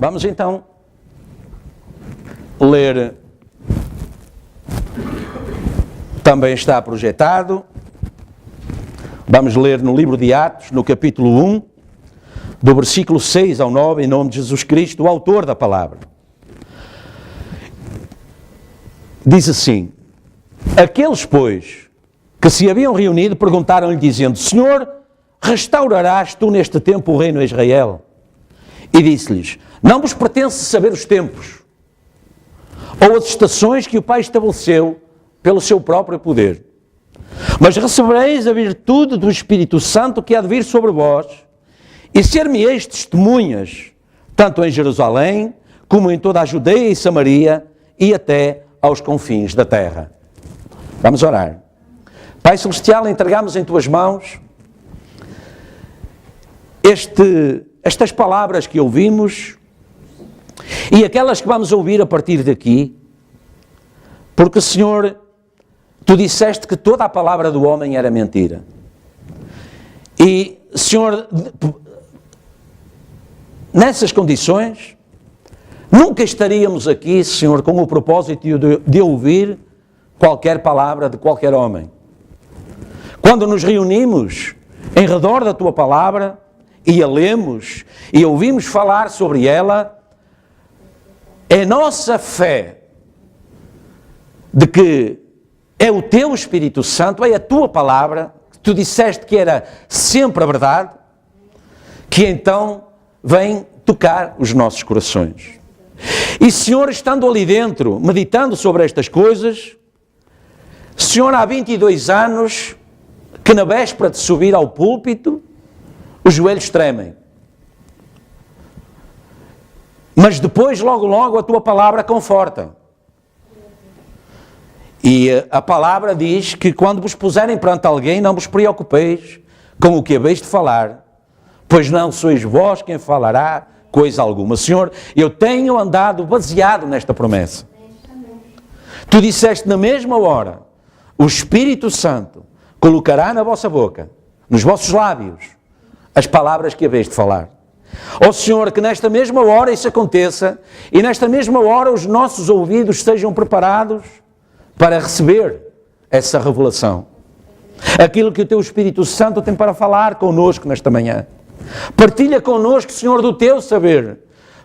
Vamos então ler, também está projetado, vamos ler no livro de Atos, no capítulo 1, do versículo 6 ao 9, em nome de Jesus Cristo, o autor da palavra. Diz assim: aqueles, pois, que se haviam reunido, perguntaram-lhe, dizendo: Senhor, restaurarás tu neste tempo o reino a Israel? E disse-lhes: não vos pertence saber os tempos, ou as estações que o Pai estabeleceu pelo seu próprio poder. Mas recebereis a virtude do Espírito Santo que há de vir sobre vós, e ser-me-eis testemunhas, tanto em Jerusalém, como em toda a Judeia e Samaria, e até aos confins da terra. Vamos orar. Pai Celestial, entregamos em tuas mãos estas palavras que ouvimos e aquelas que vamos ouvir a partir daqui, porque, Senhor, tu disseste que toda a palavra do homem era mentira. E, Senhor, nessas condições, nunca estaríamos aqui, Senhor, com o propósito de ouvir qualquer palavra de qualquer homem. Quando nos reunimos em redor da tua palavra e a lemos e ouvimos falar sobre ela, é nossa fé de que é o teu Espírito Santo, é a tua palavra, que tu disseste que era sempre a verdade, que então vem tocar os nossos corações. E, Senhor, estando ali dentro, meditando sobre estas coisas, Senhor, há 22 anos que na véspera de subir ao púlpito, os joelhos tremem. Mas depois, logo, a tua palavra conforta. E a palavra diz que quando vos puserem perante alguém, não vos preocupeis com o que haveis de falar, pois não sois vós quem falará coisa alguma. Senhor, eu tenho andado baseado nesta promessa. Tu disseste na mesma hora, o Espírito Santo colocará na vossa boca, nos vossos lábios, as palavras que haveis de falar. Ó Senhor, que nesta mesma hora isso aconteça e nesta mesma hora os nossos ouvidos sejam preparados para receber essa revelação. Aquilo que o teu Espírito Santo tem para falar connosco nesta manhã. Partilha connosco, Senhor, do teu saber,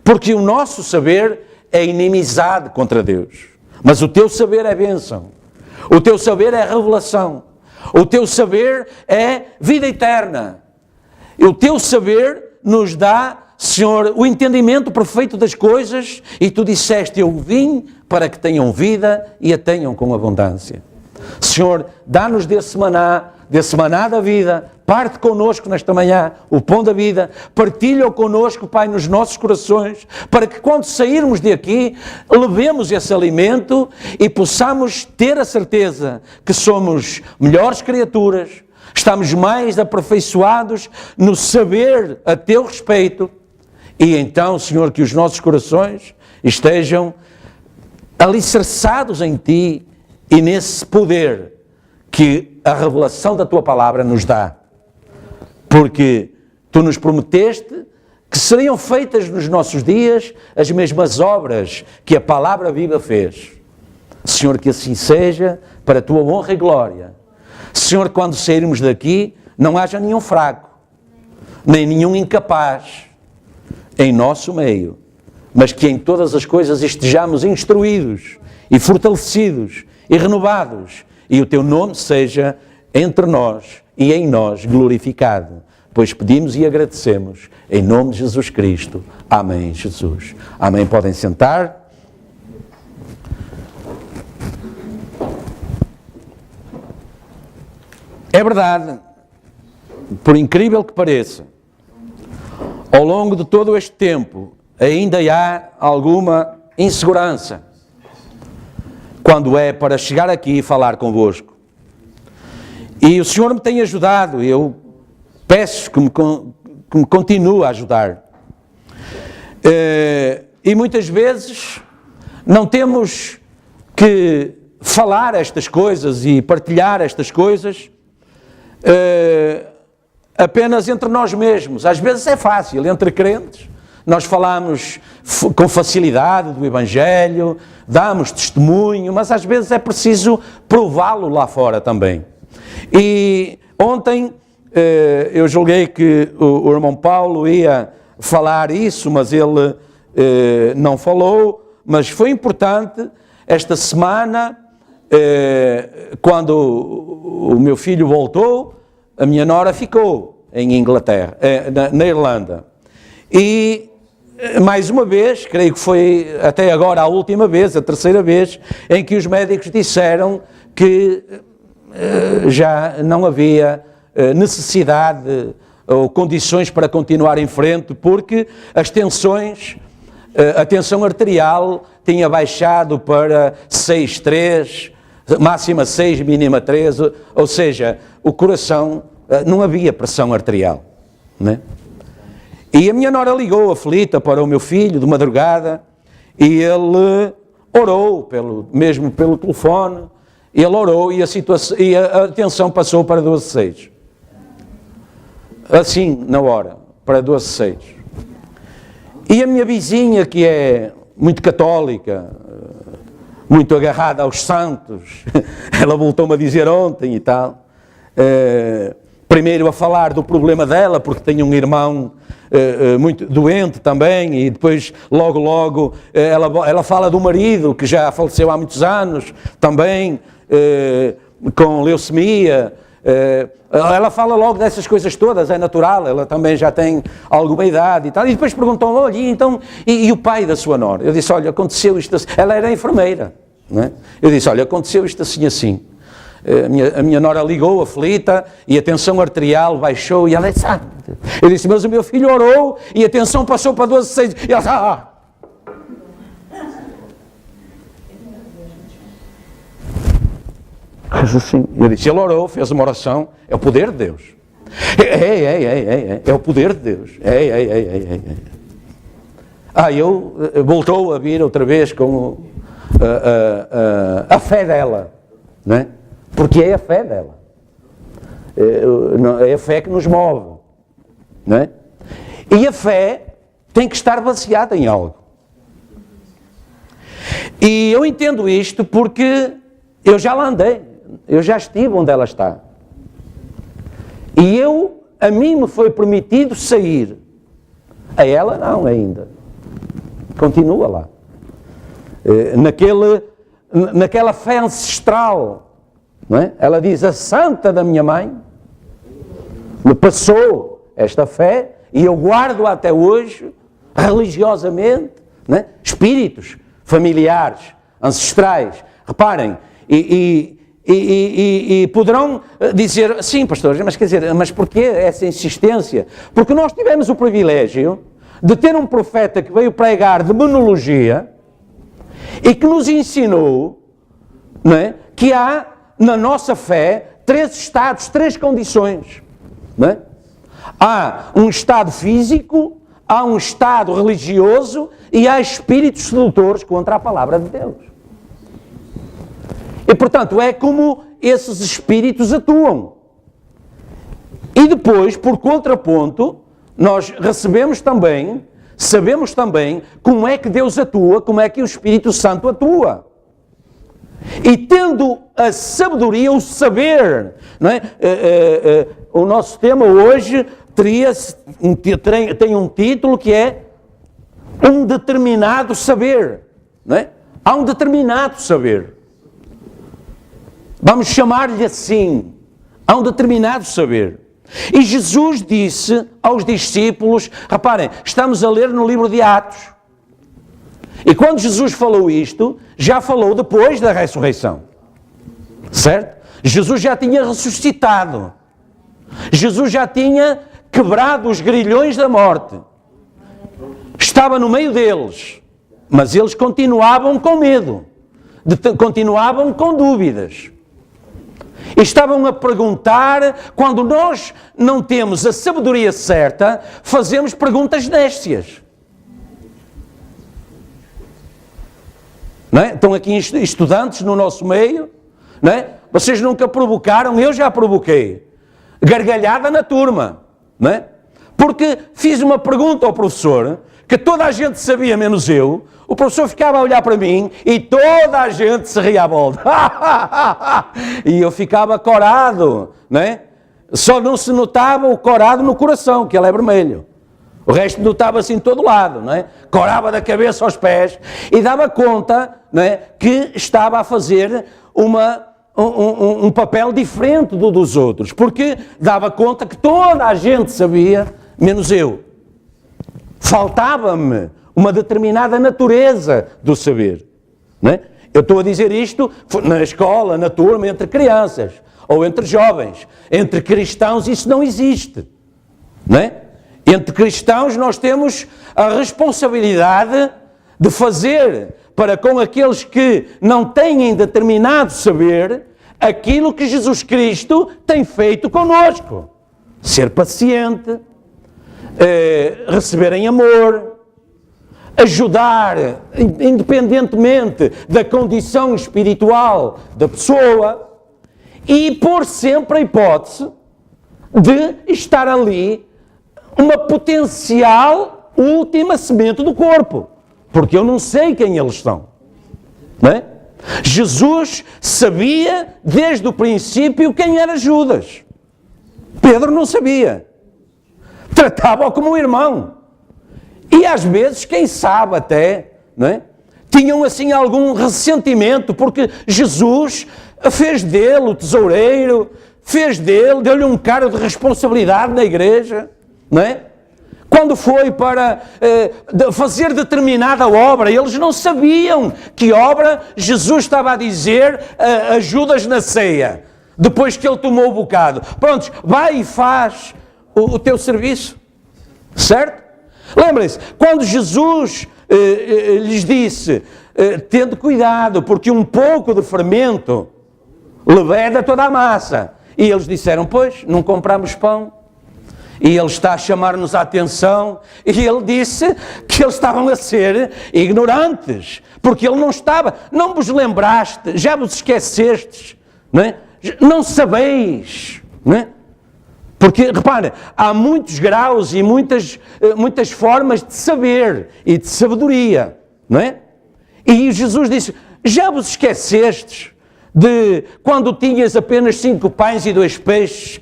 porque o nosso saber é inimizade contra Deus. Mas o teu saber é bênção. O teu saber é revelação. O teu saber é vida eterna. E o teu saber nos dá, Senhor, o entendimento perfeito das coisas, e tu disseste: eu vim para que tenham vida e a tenham com abundância. Senhor, dá-nos desse maná da vida, parte connosco nesta manhã, o pão da vida, partilha-o connosco, Pai, nos nossos corações, para que quando sairmos de aqui, levemos esse alimento e possamos ter a certeza que somos melhores criaturas, estamos mais aperfeiçoados no saber a teu respeito, e então, Senhor, que os nossos corações estejam alicerçados em Ti e nesse poder que a revelação da Tua palavra nos dá. Porque Tu nos prometeste que seriam feitas nos nossos dias as mesmas obras que a palavra viva fez. Senhor, que assim seja, para a Tua honra e glória. Senhor, quando sairmos daqui, não haja nenhum fraco, nem nenhum incapaz em nosso meio, mas que em todas as coisas estejamos instruídos e fortalecidos e renovados, e o Teu nome seja entre nós e em nós glorificado, pois pedimos e agradecemos em nome de Jesus Cristo. Amém, Jesus. Amém. Podem sentar. É verdade, por incrível que pareça, ao longo de todo este tempo, ainda há alguma insegurança quando é para chegar aqui e falar convosco. E o Senhor me tem ajudado, eu peço que me continue a ajudar. E muitas vezes não temos que falar estas coisas e partilhar estas coisas apenas entre nós mesmos. Às vezes é fácil, entre crentes, nós falamos com facilidade do Evangelho, damos testemunho, mas às vezes é preciso prová-lo lá fora também. E ontem eu julguei que o irmão Paulo ia falar isso, mas ele não falou, mas foi importante esta semana, quando o meu filho voltou, a minha nora ficou em Inglaterra, na Irlanda. E mais uma vez, creio que foi até agora a última vez, a terceira vez, em que os médicos disseram que já não havia necessidade ou condições para continuar em frente, porque as tensões, a tensão arterial tinha baixado para 6,3, máxima 6, mínima 13, ou seja, o coração, não havia pressão arterial, né? E a minha nora ligou aflita para o meu filho de madrugada e ele orou, mesmo pelo telefone, ele orou e a tensão passou para 12,6. Assim, na hora, para 12,6. E a minha vizinha, que é muito católica, muito agarrada aos santos, ela voltou-me a dizer ontem e tal, primeiro a falar do problema dela, porque tem um irmão muito doente também, e depois logo ela fala do marido que já faleceu há muitos anos também, com leucemia. Ela fala logo dessas coisas todas, é natural, ela também já tem alguma idade e tal, e depois perguntou, olha, então, e o pai da sua nora? Eu disse, olha, aconteceu isto assim, ela era enfermeira, não é? Eu disse, olha, aconteceu isto assim. A minha nora ligou aflita e a tensão arterial baixou e ela disse, eu disse, mas o meu filho orou e a tensão passou para 12,6 e ela assim. Eu disse, ele orou, fez uma oração, é o poder de Deus. É o poder de Deus. Voltou a vir outra vez com a fé dela, não é? Porque é a fé dela. É a fé que nos move, não é? E a fé tem que estar baseada em algo. E eu entendo isto porque eu já lá andei, eu já estive onde ela está. E a mim me foi permitido sair. A ela não ainda. Continua lá. Naquela fé ancestral. Não é? Ela diz, a santa da minha mãe me passou esta fé e eu guardo até hoje, religiosamente, não é? Espíritos familiares, ancestrais. Reparem, e poderão dizer, sim, pastores, mas quer dizer, mas porquê essa insistência? Porque nós tivemos o privilégio de ter um profeta que veio pregar demonologia e que nos ensinou, não é, que há na nossa fé 3 estados, 3 condições, não é? Há um estado físico, há um estado religioso e há espíritos sedutores contra a palavra de Deus. E portanto é como esses espíritos atuam. E depois, por contraponto, nós recebemos também, sabemos também como é que Deus atua, como é que o Espírito Santo atua. E tendo a sabedoria, o saber, não é? O nosso tema hoje tem um título que é um determinado saber, não é? Há um determinado saber. Vamos chamar-lhe assim. Há um determinado saber. E Jesus disse aos discípulos, reparem, estamos a ler no livro de Atos. E quando Jesus falou isto, já falou depois da ressurreição. Certo? Jesus já tinha ressuscitado. Jesus já tinha quebrado os grilhões da morte. Estava no meio deles. Mas eles continuavam com medo. Continuavam com dúvidas. E estavam a perguntar, quando nós não temos a sabedoria certa, fazemos perguntas nécias. Não é? Estão aqui estudantes no nosso meio, não é? Vocês nunca provocaram, eu já provoquei. Gargalhada na turma, não é? Porque fiz uma pergunta ao professor que toda a gente sabia menos eu, o professor ficava a olhar para mim e toda a gente se ria à volta. E eu ficava corado, não é? Só não se notava o corado no coração, que ele é vermelho. O resto notava-se em todo lado, não é? Corava da cabeça aos pés e dava conta, não é, que estava a fazer um papel diferente dos outros, porque dava conta que toda a gente sabia, menos eu. Faltava-me uma determinada natureza do saber, não é? Eu estou a dizer isto na escola, na turma, entre crianças, ou entre jovens. Entre cristãos isso não existe, não é? Entre cristãos nós temos a responsabilidade de fazer para com aqueles que não têm determinado saber aquilo que Jesus Cristo tem feito conosco. Ser paciente, receber em amor, ajudar, independentemente da condição espiritual da pessoa, e pôr sempre a hipótese de estar ali uma potencial última semente do corpo, porque eu não sei quem eles são, não é? Jesus sabia desde o princípio quem era Judas. Pedro não sabia, tratava-o como um irmão, e às vezes, quem sabe até, não é? Tinham assim algum ressentimento, porque Jesus fez dele o tesoureiro, deu-lhe um cargo de responsabilidade na igreja, não é? Quando foi para fazer determinada obra, eles não sabiam que obra Jesus estava a dizer a Judas na ceia, depois que ele tomou o bocado. Prontos, vai e faz o teu serviço, certo? Lembrem-se, quando Jesus lhes disse, tende cuidado, porque um pouco de fermento leveda toda a massa. E eles disseram, pois, não compramos pão. E ele está a chamar-nos a atenção, e ele disse que eles estavam a ser ignorantes, porque ele não estava, não vos lembraste, já vos esquecestes, não é? Não sabeis, não é? Porque, repara, há muitos graus e muitas formas de saber e de sabedoria, não é? E Jesus disse, já vos esquecestes de quando tinhas apenas 5 pães e 2 peixes,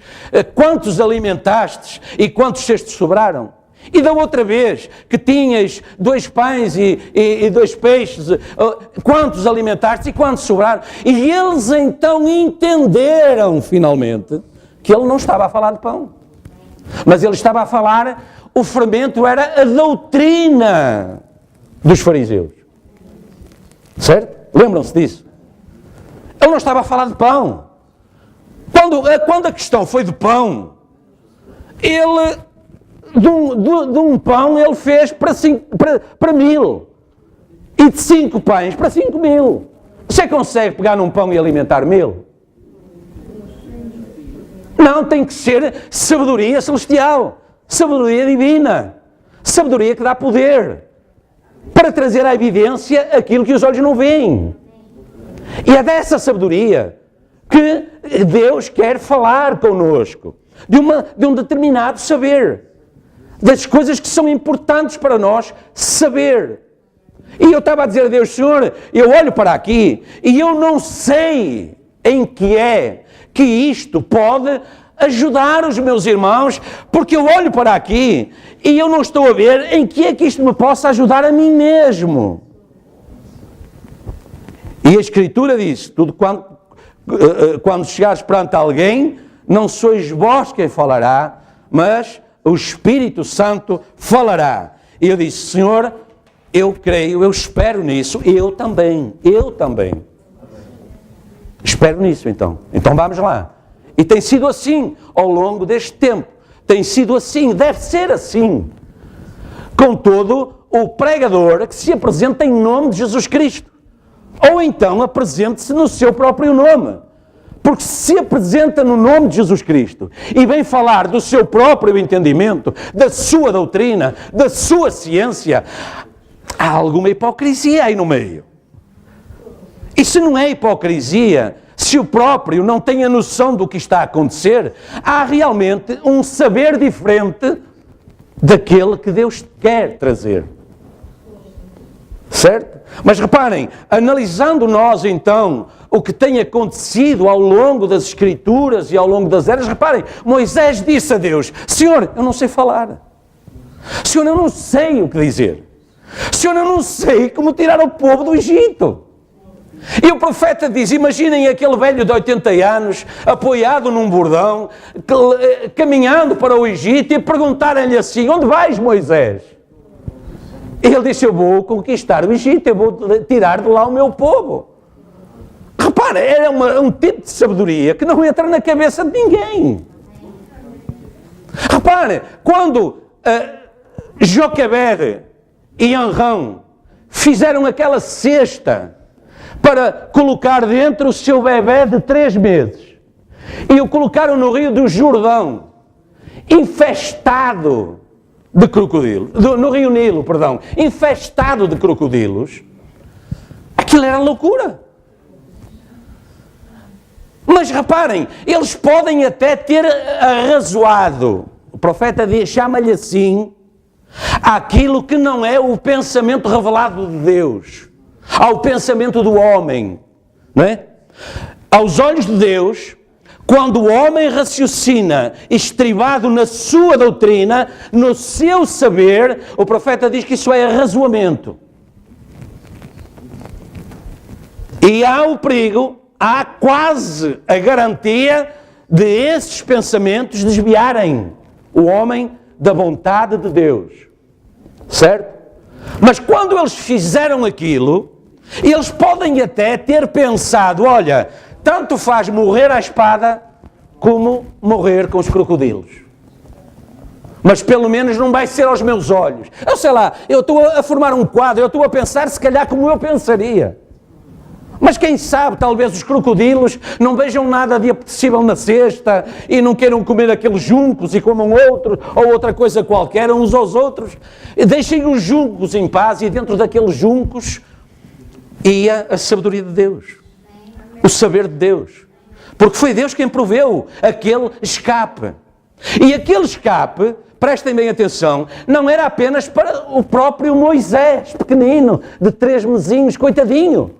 quantos alimentastes e quantos cestos sobraram? E da outra vez que tinhas 2 pães e 2 peixes, quantos alimentaste e quantos sobraram? E eles então entenderam finalmente que ele não estava a falar de pão, mas ele estava a falar, o fermento era a doutrina dos fariseus, certo? Lembram-se disso? Ele não estava a falar de pão. Quando a questão foi de pão, ele, de um pão, ele fez para 1000. E de 5 pães para 5.000. Você consegue pegar num pão e alimentar 1000? Não, tem que ser sabedoria celestial, sabedoria divina, sabedoria que dá poder, para trazer à evidência aquilo que os olhos não veem. E é dessa sabedoria que Deus quer falar connosco, de um determinado saber, das coisas que são importantes para nós saber. E eu estava a dizer a Deus, Senhor, eu olho para aqui e eu não sei em que é que isto pode ajudar os meus irmãos, porque eu olho para aqui e eu não estou a ver em que é que isto me possa ajudar a mim mesmo. E a Escritura diz, tudo quando chegares perante alguém, não sois vós quem falará, mas o Espírito Santo falará. E eu disse, Senhor, eu creio, eu espero nisso, eu também. Espero nisso, então. Então vamos lá. E tem sido assim ao longo deste tempo. Tem sido assim, deve ser assim. Com todo o pregador que se apresenta em nome de Jesus Cristo. Ou então apresente-se no seu próprio nome. Porque se apresenta no nome de Jesus Cristo e vem falar do seu próprio entendimento, da sua doutrina, da sua ciência, há alguma hipocrisia aí no meio. E se não é hipocrisia, se o próprio não tem a noção do que está a acontecer, há realmente um saber diferente daquele que Deus quer trazer. Certo? Mas reparem, analisando nós então o que tem acontecido ao longo das Escrituras e ao longo das eras, reparem, Moisés disse a Deus: Senhor, eu não sei falar. Senhor, eu não sei o que dizer. Senhor, eu não sei como tirar o povo do Egito. E o profeta diz, imaginem aquele velho de 80 anos, apoiado num bordão, caminhando para o Egito e perguntarem-lhe assim: onde vais, Moisés? Ele disse: eu vou conquistar o Egito, eu vou tirar de lá o meu povo. Repara, era um tipo de sabedoria que não entra na cabeça de ninguém. Repare, quando Joquebed e Anrão fizeram aquela cesta para colocar dentro o seu bebé de 3 meses e o colocaram no rio do Jordão, infestado de crocodilos, no rio Nilo, perdão, infestado de crocodilos, aquilo era loucura. Mas reparem, eles podem até ter arrazoado, o profeta chama-lhe assim, aquilo que não é o pensamento revelado de Deus, ao pensamento do homem, não é? Aos olhos de Deus, quando o homem raciocina estribado na sua doutrina, no seu saber, o profeta diz que isso é arrazoamento. E há o perigo, há quase a garantia de esses pensamentos desviarem o homem da vontade de Deus. Certo? Mas quando eles fizeram aquilo, eles podem até ter pensado: olha, tanto faz morrer à espada como morrer com os crocodilos. Mas pelo menos não vai ser aos meus olhos. Eu sei lá, eu estou a formar um quadro, eu estou a pensar se calhar como eu pensaria. Mas quem sabe, talvez os crocodilos não vejam nada de apetecível na cesta e não queiram comer aqueles juncos e comam outro ou outra coisa qualquer uns aos outros. Deixem os juncos em paz, e dentro daqueles juncos ia a sabedoria de Deus, o saber de Deus. Porque foi Deus quem proveu aquele escape. E aquele escape, prestem bem atenção, não era apenas para o próprio Moisés, pequenino, de 3 mesinhos, coitadinho.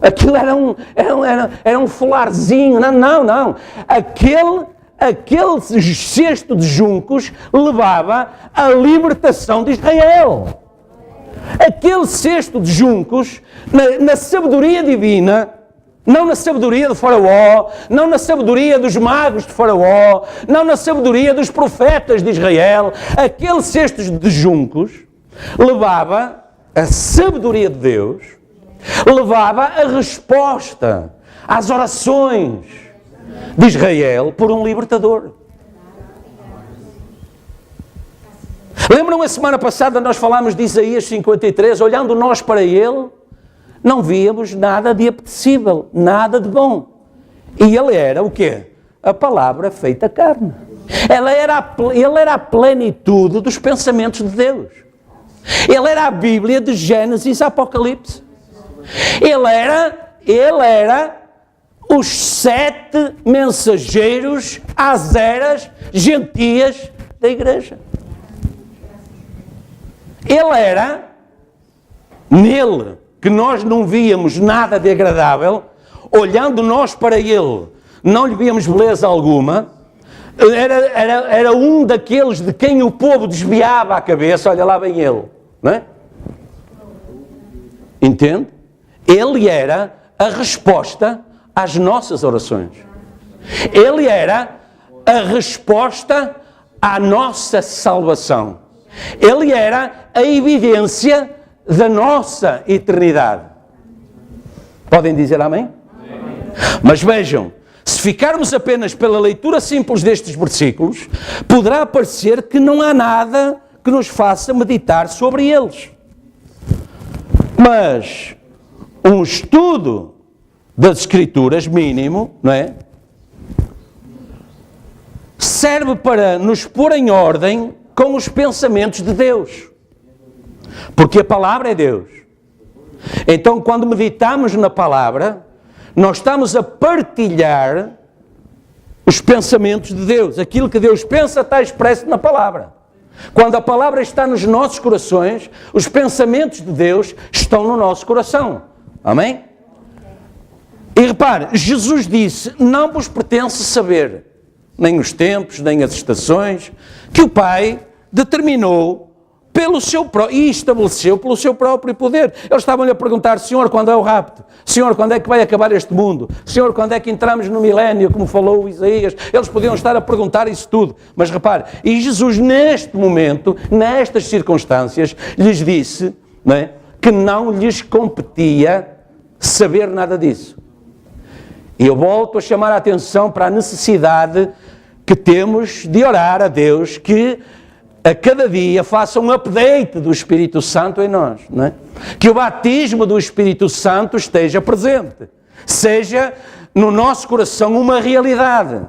Aquilo era um folarzinho, não. Aquele cesto de juncos levava à libertação de Israel. Aquele cesto de juncos, na sabedoria divina, não na sabedoria do faraó, não na sabedoria dos magos de faraó, não na sabedoria dos profetas de Israel, aquele cesto de juncos levava a sabedoria de Deus, levava a resposta às orações de Israel por um libertador. Lembram, a semana passada nós falámos de Isaías 53, olhando nós para ele, não víamos nada de apetecível, nada de bom. E ele era o quê? A palavra feita carne. Ele era a plenitude dos pensamentos de Deus. Ele era a Bíblia de Gênesis a Apocalipse. Ele era os 7 mensageiros às eras gentias da igreja. Ele era, nele, que nós não víamos nada de agradável, olhando nós para ele, não lhe víamos beleza alguma, era um daqueles de quem o povo desviava a cabeça. Olha lá vem ele, não é? Entende? Ele era a resposta às nossas orações. Ele era a resposta à nossa salvação. Ele era a evidência da nossa eternidade. Podem dizer amém? Amém. Mas vejam, se ficarmos apenas pela leitura simples destes versículos, poderá parecer que não há nada que nos faça meditar sobre eles. Mas um estudo das Escrituras mínimo, não é? Serve para nos pôr em ordem com os pensamentos de Deus. Porque a palavra é Deus. Então, quando meditamos na palavra, nós estamos a partilhar os pensamentos de Deus. Aquilo que Deus pensa está expresso na palavra. Quando a palavra está nos nossos corações, os pensamentos de Deus estão no nosso coração. Amém? E repare, Jesus disse, não vos pertence saber, nem os tempos, nem as estações, que o Pai determinou pelo seu e estabeleceu pelo seu próprio poder. Eles estavam-lhe a perguntar, Senhor, quando é o rapto? Senhor, quando é que vai acabar este mundo? Senhor, quando é que entramos no milénio, como falou Isaías? Eles podiam estar a perguntar isso tudo. Mas repare, e Jesus neste momento, nestas circunstâncias, lhes disse, não é, que não lhes competia saber nada disso. E eu volto a chamar a atenção para a necessidade que temos de orar a Deus que a cada dia faça um update do Espírito Santo em nós, não é? Que o batismo do Espírito Santo esteja presente, seja no nosso coração uma realidade,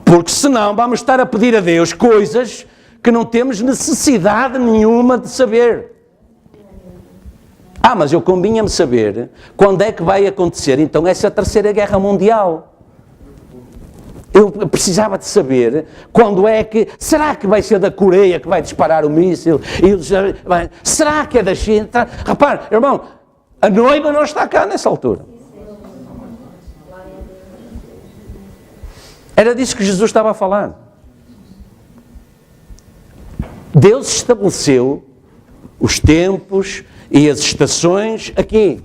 porque senão vamos estar a pedir a Deus coisas que não temos necessidade nenhuma de saber. Mas eu convinha-me saber quando é que vai acontecer então essa terceira guerra mundial. Eu precisava de saber quando é que... Será que vai ser da Coreia que vai disparar o míssil? Será que é da China? Repare, irmão, a noiva não está cá nessa altura. Era disso que Jesus estava a falar. Deus estabeleceu os tempos e as estações aqui.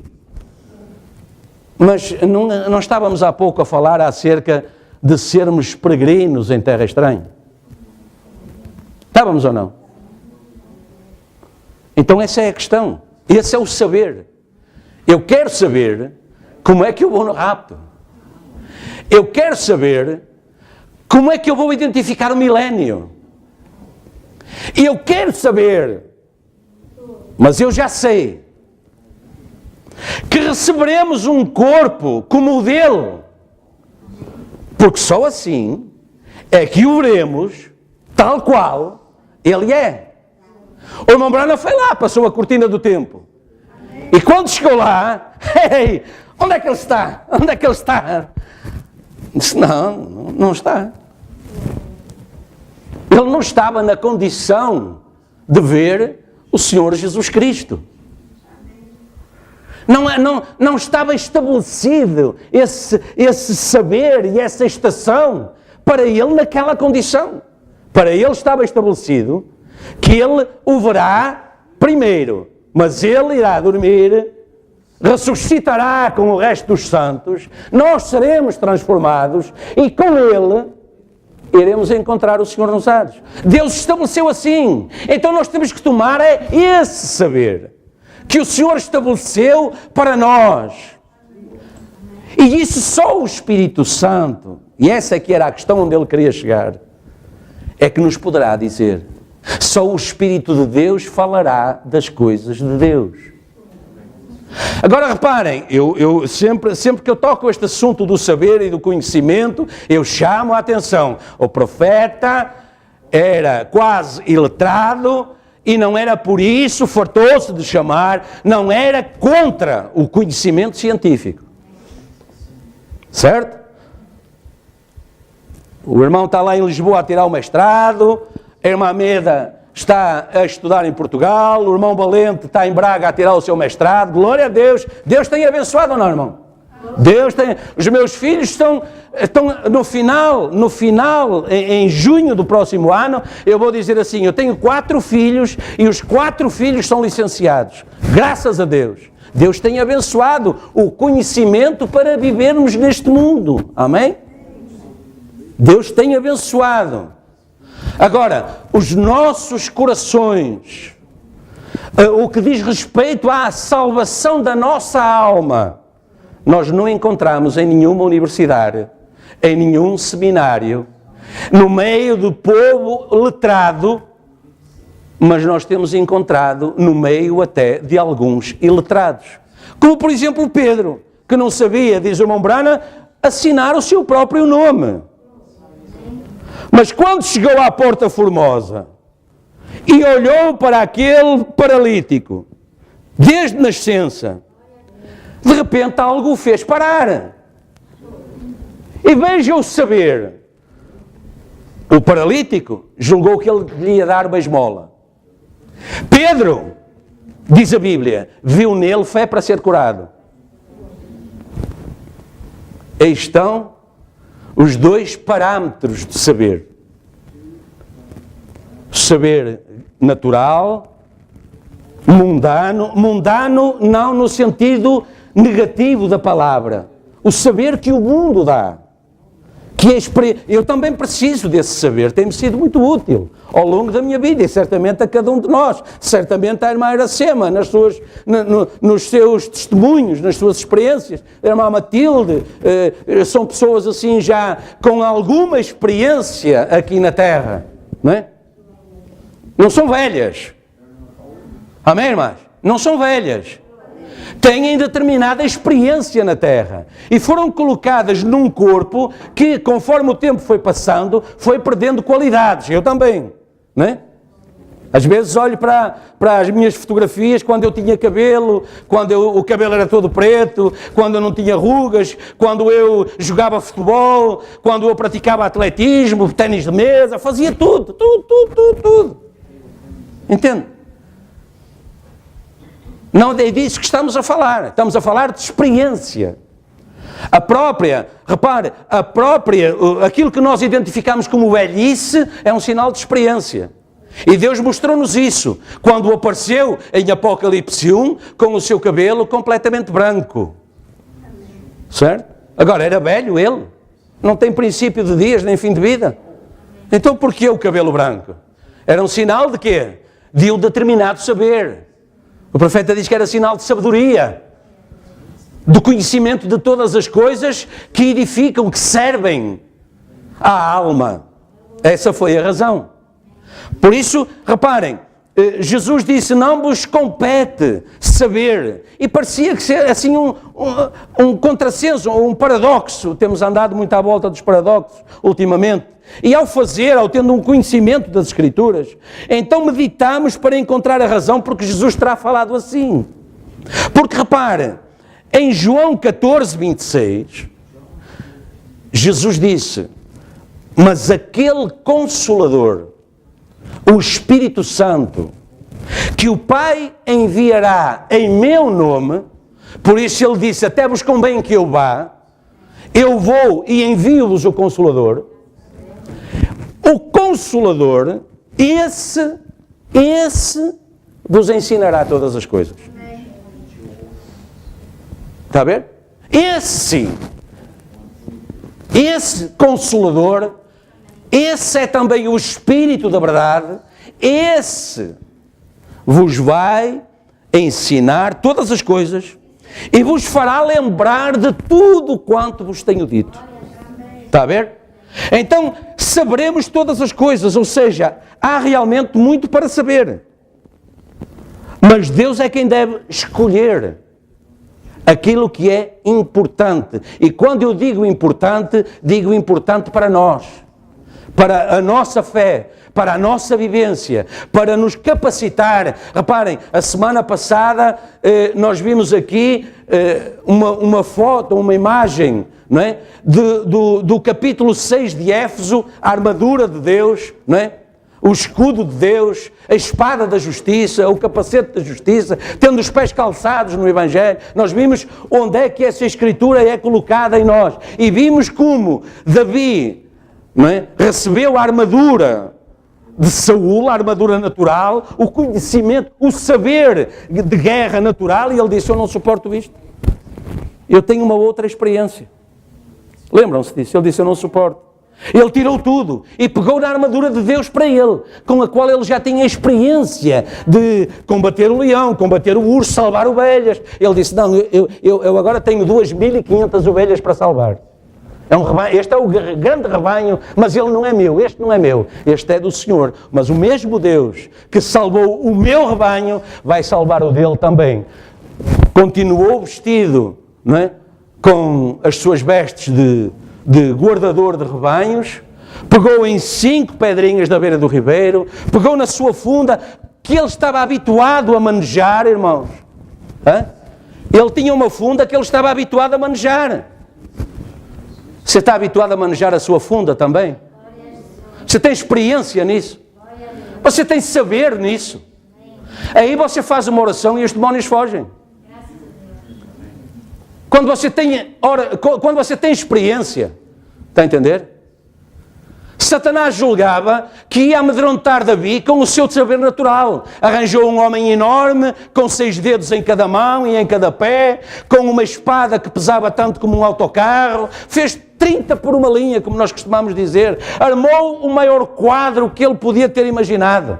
Mas não estávamos há pouco a falar acerca de sermos peregrinos em terra estranha? Estávamos ou não? Então essa é a questão. Esse é o saber. Eu quero saber como é que eu vou no rapto. Eu quero saber como é que eu vou identificar o milénio. Eu quero saber, mas eu já sei, que receberemos um corpo como o dele. Porque só assim é que o veremos tal qual ele é. O irmão Branham foi lá, passou a cortina do tempo. E quando chegou lá, ei, onde é que ele está? Onde é que ele está? Disse, não está. Ele não estava na condição de ver o Senhor Jesus Cristo. Não estava estabelecido esse saber e essa estação para ele naquela condição. Para ele estava estabelecido que ele o verá primeiro, mas ele irá dormir, ressuscitará com o resto dos santos, nós seremos transformados e com ele iremos encontrar o Senhor nos ares. Deus estabeleceu assim. Então nós temos que tomar esse saber que o Senhor estabeleceu para nós. E isso só o Espírito Santo, e essa é que era a questão onde ele queria chegar, é que nos poderá dizer. Só o Espírito de Deus falará das coisas de Deus. Agora reparem, eu sempre que eu toco este assunto do saber e do conhecimento, eu chamo a atenção. O profeta era quase iletrado, e não era por isso, fartou-se de chamar, não era contra o conhecimento científico. Certo? O irmão está lá em Lisboa a tirar o mestrado, a irmã Meda está a estudar em Portugal, o irmão Valente está em Braga a tirar o seu mestrado, glória a Deus. Deus tem abençoado ou não, irmão? Deus tem... Os meus filhos estão no final, em junho do próximo ano, eu vou dizer assim, eu tenho 4 filhos e os 4 filhos são licenciados. Graças a Deus. Deus tem abençoado o conhecimento para vivermos neste mundo. Amém? Deus tem abençoado. Agora, os nossos corações, o que diz respeito à salvação da nossa alma, nós não encontramos em nenhuma universidade, em nenhum seminário, no meio do povo letrado, mas nós temos encontrado no meio até de alguns iletrados. Como, por exemplo, Pedro, que não sabia, diz o irmão Branham, assinar o seu próprio nome. Mas quando chegou à Porta Formosa e olhou para aquele paralítico, desde nascença, de repente algo o fez parar. E veja o saber. O paralítico julgou que ele lhe ia dar uma esmola. Pedro, diz a Bíblia, viu nele fé para ser curado. Aí estão os dois parâmetros de saber. Saber natural, mundano. Mundano não no sentido negativo da palavra. O saber que o mundo dá. Eu também preciso desse saber, tem-me sido muito útil ao longo da minha vida e certamente a cada um de nós, certamente a irmã Iracema, nos seus testemunhos, nas suas experiências, a irmã Matilde, são pessoas assim já com alguma experiência aqui na terra, não é? Não são velhas, amém, irmãs? Não são velhas. Têm determinada experiência na terra e foram colocadas num corpo que, conforme o tempo foi passando, foi perdendo qualidades. Eu também, não é? Às vezes olho para as minhas fotografias quando eu tinha cabelo, o cabelo era todo preto, quando eu não tinha rugas, quando eu jogava futebol, quando eu praticava atletismo, ténis de mesa, fazia tudo. Entende? Não é disso que estamos a falar de experiência. Aquilo que nós identificamos como velhice é um sinal de experiência. E Deus mostrou-nos isso quando apareceu em Apocalipse 1 com o seu cabelo completamente branco. Certo? Agora, era velho ele? Não tem princípio de dias nem fim de vida? Então porquê o cabelo branco? Era um sinal de quê? De um determinado saber. O profeta diz que era sinal de sabedoria, do conhecimento de todas as coisas que edificam, que servem à alma. Essa foi a razão. Por isso, reparem, Jesus disse, não vos compete saber. E parecia que ser assim um contrassenso, um paradoxo. Temos andado muito à volta dos paradoxos ultimamente. E ao tendo um conhecimento das Escrituras, então meditamos para encontrar a razão porque Jesus terá falado assim. Porque repare, em João 14, 26, Jesus disse, mas aquele Consolador, o Espírito Santo, que o Pai enviará em meu nome, por isso ele disse, até vos convém que eu vá, eu vou e envio-vos o Consolador. O Consolador, esse vos ensinará todas as coisas. Está a ver? Esse Consolador, esse é também o Espírito da verdade, esse vos vai ensinar todas as coisas e vos fará lembrar de tudo quanto vos tenho dito. Está a ver? Então, saberemos todas as coisas, ou seja, há realmente muito para saber. Mas Deus é quem deve escolher aquilo que é importante. E quando eu digo importante para nós, para a nossa fé, para a nossa vivência, para nos capacitar. Reparem, a semana passada nós vimos aqui uma foto, uma imagem, não é? do capítulo 6 de Éfeso, a armadura de Deus, não é? O escudo de Deus, a espada da justiça, o capacete da justiça, tendo os pés calçados no Evangelho. Nós vimos onde é que essa Escritura é colocada em nós. E vimos como Davi, não é? Recebeu a armadura de Saul, a armadura natural, o conhecimento, o saber de guerra natural, e ele disse, eu não suporto isto. Eu tenho uma outra experiência. Lembram-se disso? Ele disse, eu não suporto. Ele tirou tudo e pegou na armadura de Deus para ele, com a qual ele já tinha experiência de combater o leão, combater o urso, salvar ovelhas. Ele disse, não, eu agora tenho 2.500 ovelhas para salvar. É um rebanho, este é o grande rebanho, mas ele não é meu, este não é meu, este é do Senhor. Mas o mesmo Deus que salvou o meu rebanho, vai salvar o dele também. Continuou vestido, não é? Com as suas vestes de guardador de rebanhos, pegou em 5 pedrinhas da beira do ribeiro, pegou na sua funda, que ele estava habituado a manejar, irmãos. Ele tinha uma funda que ele estava habituado a manejar. Você está habituado a manejar a sua funda também? Você tem experiência nisso? Você tem saber nisso? Aí você faz uma oração e os demónios fogem. Quando você tem experiência, está a entender? Satanás julgava que ia amedrontar Davi com o seu saber natural. Arranjou um homem enorme, com 6 dedos em cada mão e em cada pé, com uma espada que pesava tanto como um autocarro, fez 30 por uma linha, como nós costumamos dizer, armou o maior quadro que ele podia ter imaginado,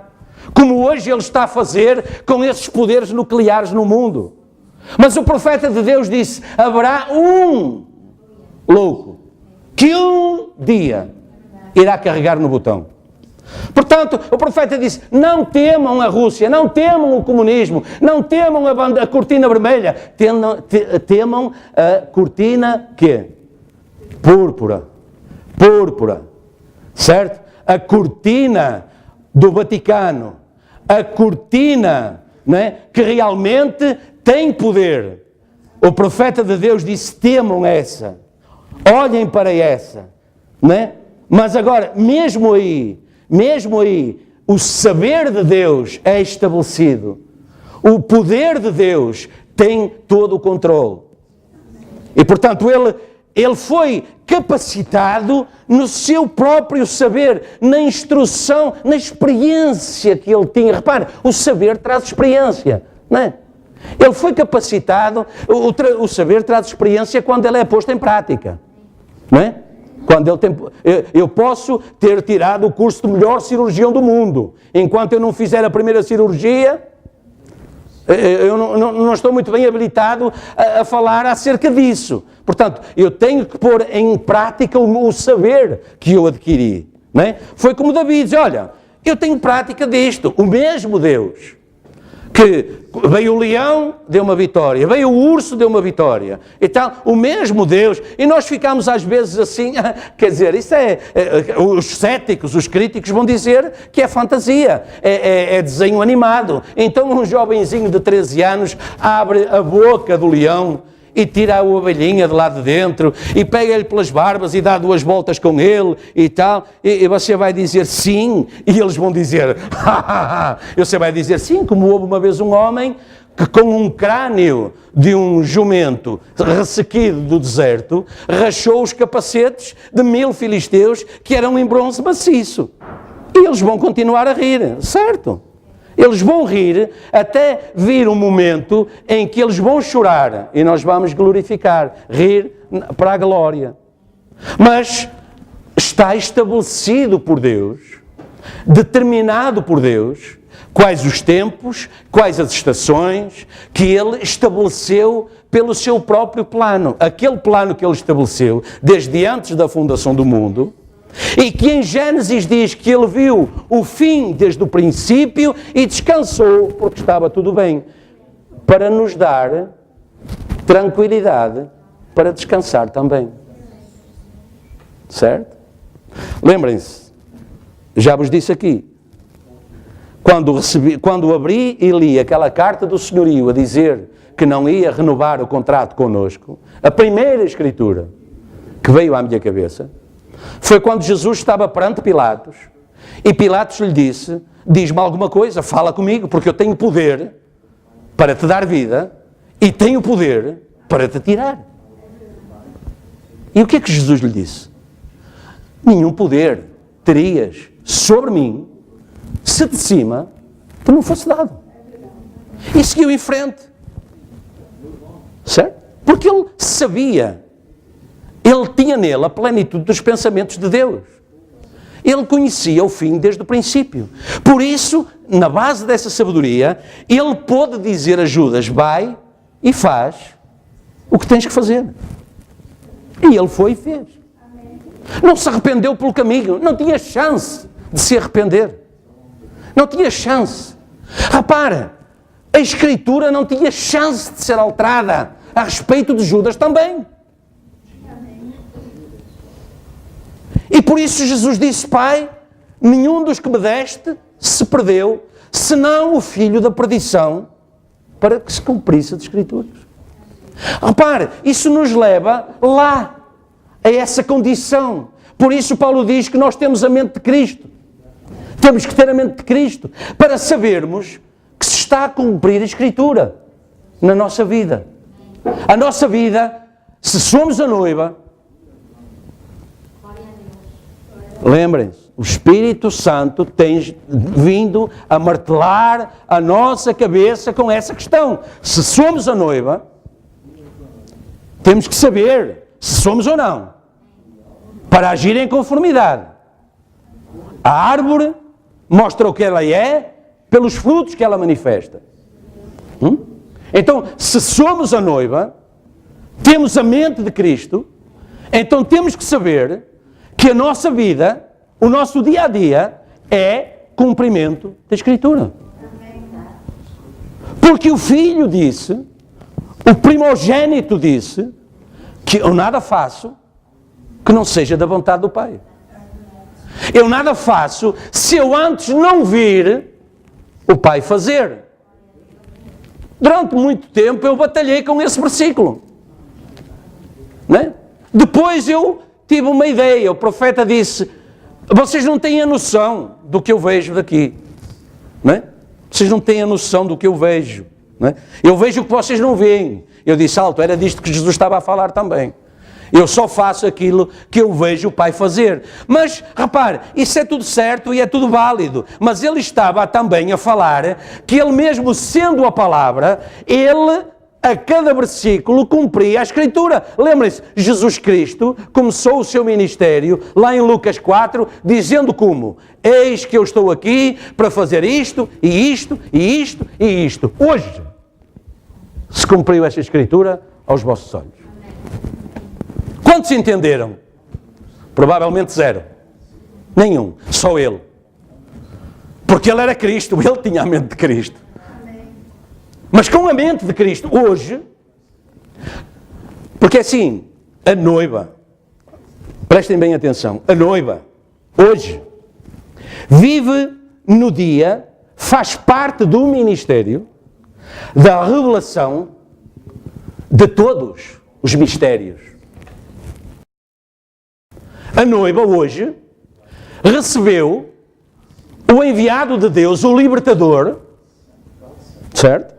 como hoje ele está a fazer com esses poderes nucleares no mundo. Mas o profeta de Deus disse, haverá um louco que um dia irá carregar no botão. Portanto, o profeta disse, não temam a Rússia, não temam o comunismo, não temam a cortina vermelha, temam a cortina quê? Púrpura, certo? A cortina do Vaticano, a cortina, não é, que realmente tem poder. O profeta de Deus disse, temam essa, olhem para essa, não é? Mas agora, mesmo aí, o saber de Deus é estabelecido. O poder de Deus tem todo o controle. E, portanto, ele foi capacitado no seu próprio saber, na instrução, na experiência que ele tinha. Repare, o saber traz experiência, não é? Ele foi capacitado, o saber traz experiência quando ele é posto em prática, não é? Quando ele tem, eu posso ter tirado o curso de melhor cirurgião do mundo. Enquanto eu não fizer a primeira cirurgia, eu não estou muito bem habilitado a falar acerca disso. Portanto, eu tenho que pôr em prática o saber que eu adquiri. Não é? Foi como Davi diz, olha, eu tenho prática disto. O mesmo Deus que veio o leão, deu uma vitória, veio o urso, deu uma vitória, e tal, o mesmo Deus, e nós ficamos às vezes assim, quer dizer, isso os céticos, os críticos vão dizer que é fantasia, é desenho animado. Então um jovenzinho de 13 anos abre a boca do leão e tira a ovelhinha de lá de dentro, e pega-lhe pelas barbas e dá 2 voltas com ele e tal, e você vai dizer sim, e eles vão dizer, e você vai dizer sim, como houve uma vez um homem que com um crânio de um jumento ressequido do deserto, rachou os capacetes de 1000 filisteus que eram em bronze maciço. E eles vão continuar a rir, certo? Eles vão rir até vir um momento em que eles vão chorar e nós vamos glorificar, rir para a glória. Mas está estabelecido por Deus, determinado por Deus, quais os tempos, quais as estações que Ele estabeleceu pelo seu próprio plano. Aquele plano que Ele estabeleceu desde antes da fundação do mundo, e que em Gênesis diz que ele viu o fim desde o princípio e descansou porque estava tudo bem, para nos dar tranquilidade para descansar também. Certo? Lembrem-se, já vos disse aqui, quando abri e li aquela carta do senhorio a dizer que não ia renovar o contrato connosco, a primeira escritura que veio à minha cabeça foi quando Jesus estava perante Pilatos, e Pilatos lhe disse, diz-me alguma coisa, fala comigo, porque eu tenho poder para te dar vida, e tenho poder para te tirar. E o que é que Jesus lhe disse? Nenhum poder terias sobre mim, se de cima te não fosse dado. E seguiu em frente. Certo? Porque ele sabia, ele tinha nele a plenitude dos pensamentos de Deus. Ele conhecia o fim desde o princípio. Por isso, na base dessa sabedoria, ele pôde dizer a Judas, vai e faz o que tens que fazer. E ele foi e fez. Não se arrependeu pelo caminho, não tinha chance de se arrepender. Não tinha chance. Repara, a Escritura não tinha chance de ser alterada a respeito de Judas também. E por isso Jesus disse, Pai, nenhum dos que me deste se perdeu, senão o filho da perdição, para que se cumprisse as Escrituras. Repare, isso nos leva lá, a essa condição, Por isso Paulo diz que nós temos a mente de Cristo. Temos que ter a mente de Cristo para sabermos que se está a cumprir a Escritura na nossa vida. A nossa vida, se somos a noiva, lembrem-se, o Espírito Santo tem vindo a martelar a nossa cabeça com essa questão. Se somos a noiva, temos que saber se somos ou não, para agir em conformidade. A árvore mostra o que ela é pelos frutos que ela manifesta. Então, se somos a noiva, temos a mente de Cristo, então temos que saber que a nossa vida, o nosso dia a dia, é cumprimento da Escritura. Porque o Filho disse, o primogênito disse, que eu nada faço que não seja da vontade do Pai. Eu nada faço se eu antes não vir o Pai fazer. Durante muito tempo eu batalhei com esse versículo. Não é? Depois eu tive uma ideia. O profeta disse, vocês não têm a noção do que eu vejo daqui. Não é? Vocês não têm a noção do que eu vejo. Não é? Eu vejo o que vocês não veem. Eu disse, alto, era disto que Jesus estava a falar também. Eu só faço aquilo que eu vejo o Pai fazer. Mas, repare, isso é tudo certo e é tudo válido. Mas ele estava também a falar que ele mesmo sendo a palavra, ele, a cada versículo, cumpria a Escritura. Lembrem-se, Jesus Cristo começou o seu ministério, lá em Lucas 4, dizendo como? Eis que eu estou aqui para fazer isto, e isto, e isto, e isto. Hoje, se cumpriu esta Escritura aos vossos olhos. Quantos entenderam? Provavelmente zero. Nenhum. Só ele. Porque ele era Cristo. Ele tinha a mente de Cristo. Mas com a mente de Cristo, hoje, porque assim, a noiva, prestem bem atenção, a noiva, hoje, vive no dia, faz parte do ministério, da revelação de todos os mistérios. A noiva hoje recebeu o enviado de Deus, o libertador, certo?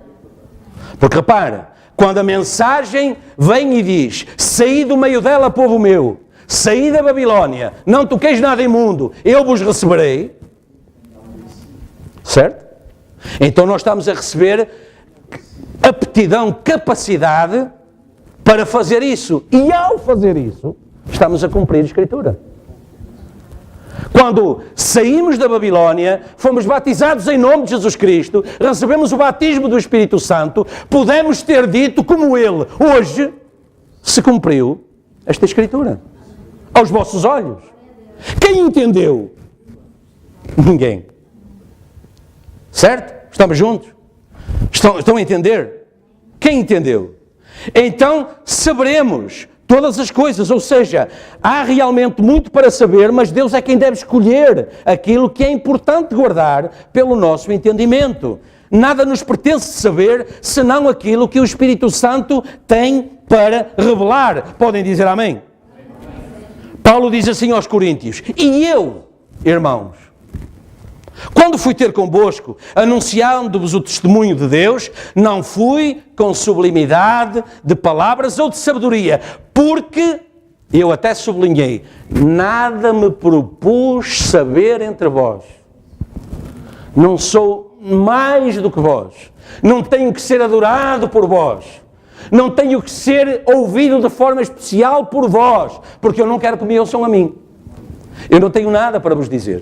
Porque repara, quando a mensagem vem e diz, saí do meio dela, povo meu, saí da Babilónia, não toqueis nada imundo, eu vos receberei, certo? Então nós estamos a receber aptidão, capacidade para fazer isso. E ao fazer isso, estamos a cumprir a Escritura. Quando saímos da Babilónia, fomos batizados em nome de Jesus Cristo, recebemos o batismo do Espírito Santo, pudemos ter dito como ele, hoje se cumpriu esta Escritura. Aos vossos olhos. Quem entendeu? Ninguém. Certo? Estamos juntos? Estão a entender? Quem entendeu? Então saberemos todas as coisas, ou seja, há realmente muito para saber, mas Deus é quem deve escolher aquilo que é importante guardar pelo nosso entendimento. Nada nos pertence saber, senão aquilo que o Espírito Santo tem para revelar. Podem dizer amém? Paulo diz assim aos Coríntios, e eu, irmãos, quando fui ter convosco, anunciando-vos o testemunho de Deus, não fui com sublimidade de palavras ou de sabedoria, porque, eu até sublinhei, nada me propus saber entre vós. Não sou mais do que vós. Não tenho que ser adorado por vós. Não tenho que ser ouvido de forma especial por vós, porque eu não quero que me ouçam a mim. Eu não tenho nada para vos dizer.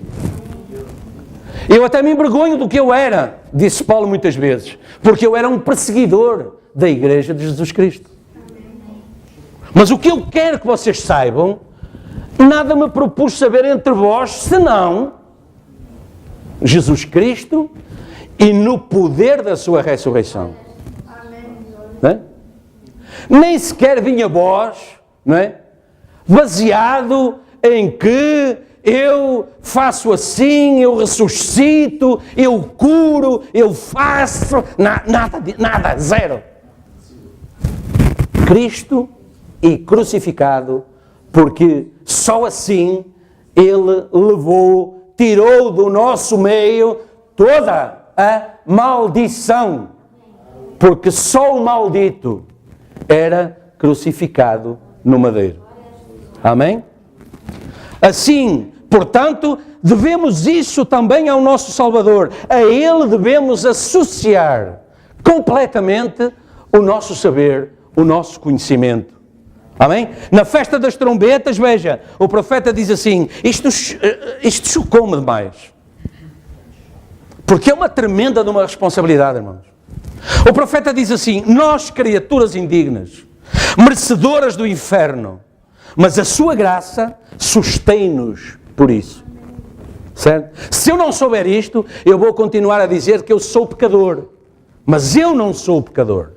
Eu até me envergonho do que eu era, disse Paulo muitas vezes, porque eu era um perseguidor da Igreja de Jesus Cristo. Mas o que eu quero que vocês saibam, nada me propus saber entre vós, senão Jesus Cristo e no poder da sua ressurreição. Não é? Nem sequer vinha vós, não é? Baseado em que eu faço assim, eu ressuscito, eu curo, eu faço, nada, zero. Cristo e crucificado Porque só assim Ele tirou do nosso meio toda a maldição. Porque só o maldito era crucificado no madeiro. Amém? Assim, portanto, devemos isso também ao nosso Salvador. A Ele devemos associar completamente o nosso saber, o nosso conhecimento. Amém? Na festa das trombetas, veja, o profeta diz assim, isto chocou-me demais. Porque é uma tremenda de uma responsabilidade, irmãos. O profeta diz assim, nós, criaturas indignas, merecedoras do inferno, mas a sua graça sustém-nos por isso. Certo? Se eu não souber isto, eu vou continuar a dizer que eu sou pecador. Mas eu não sou pecador.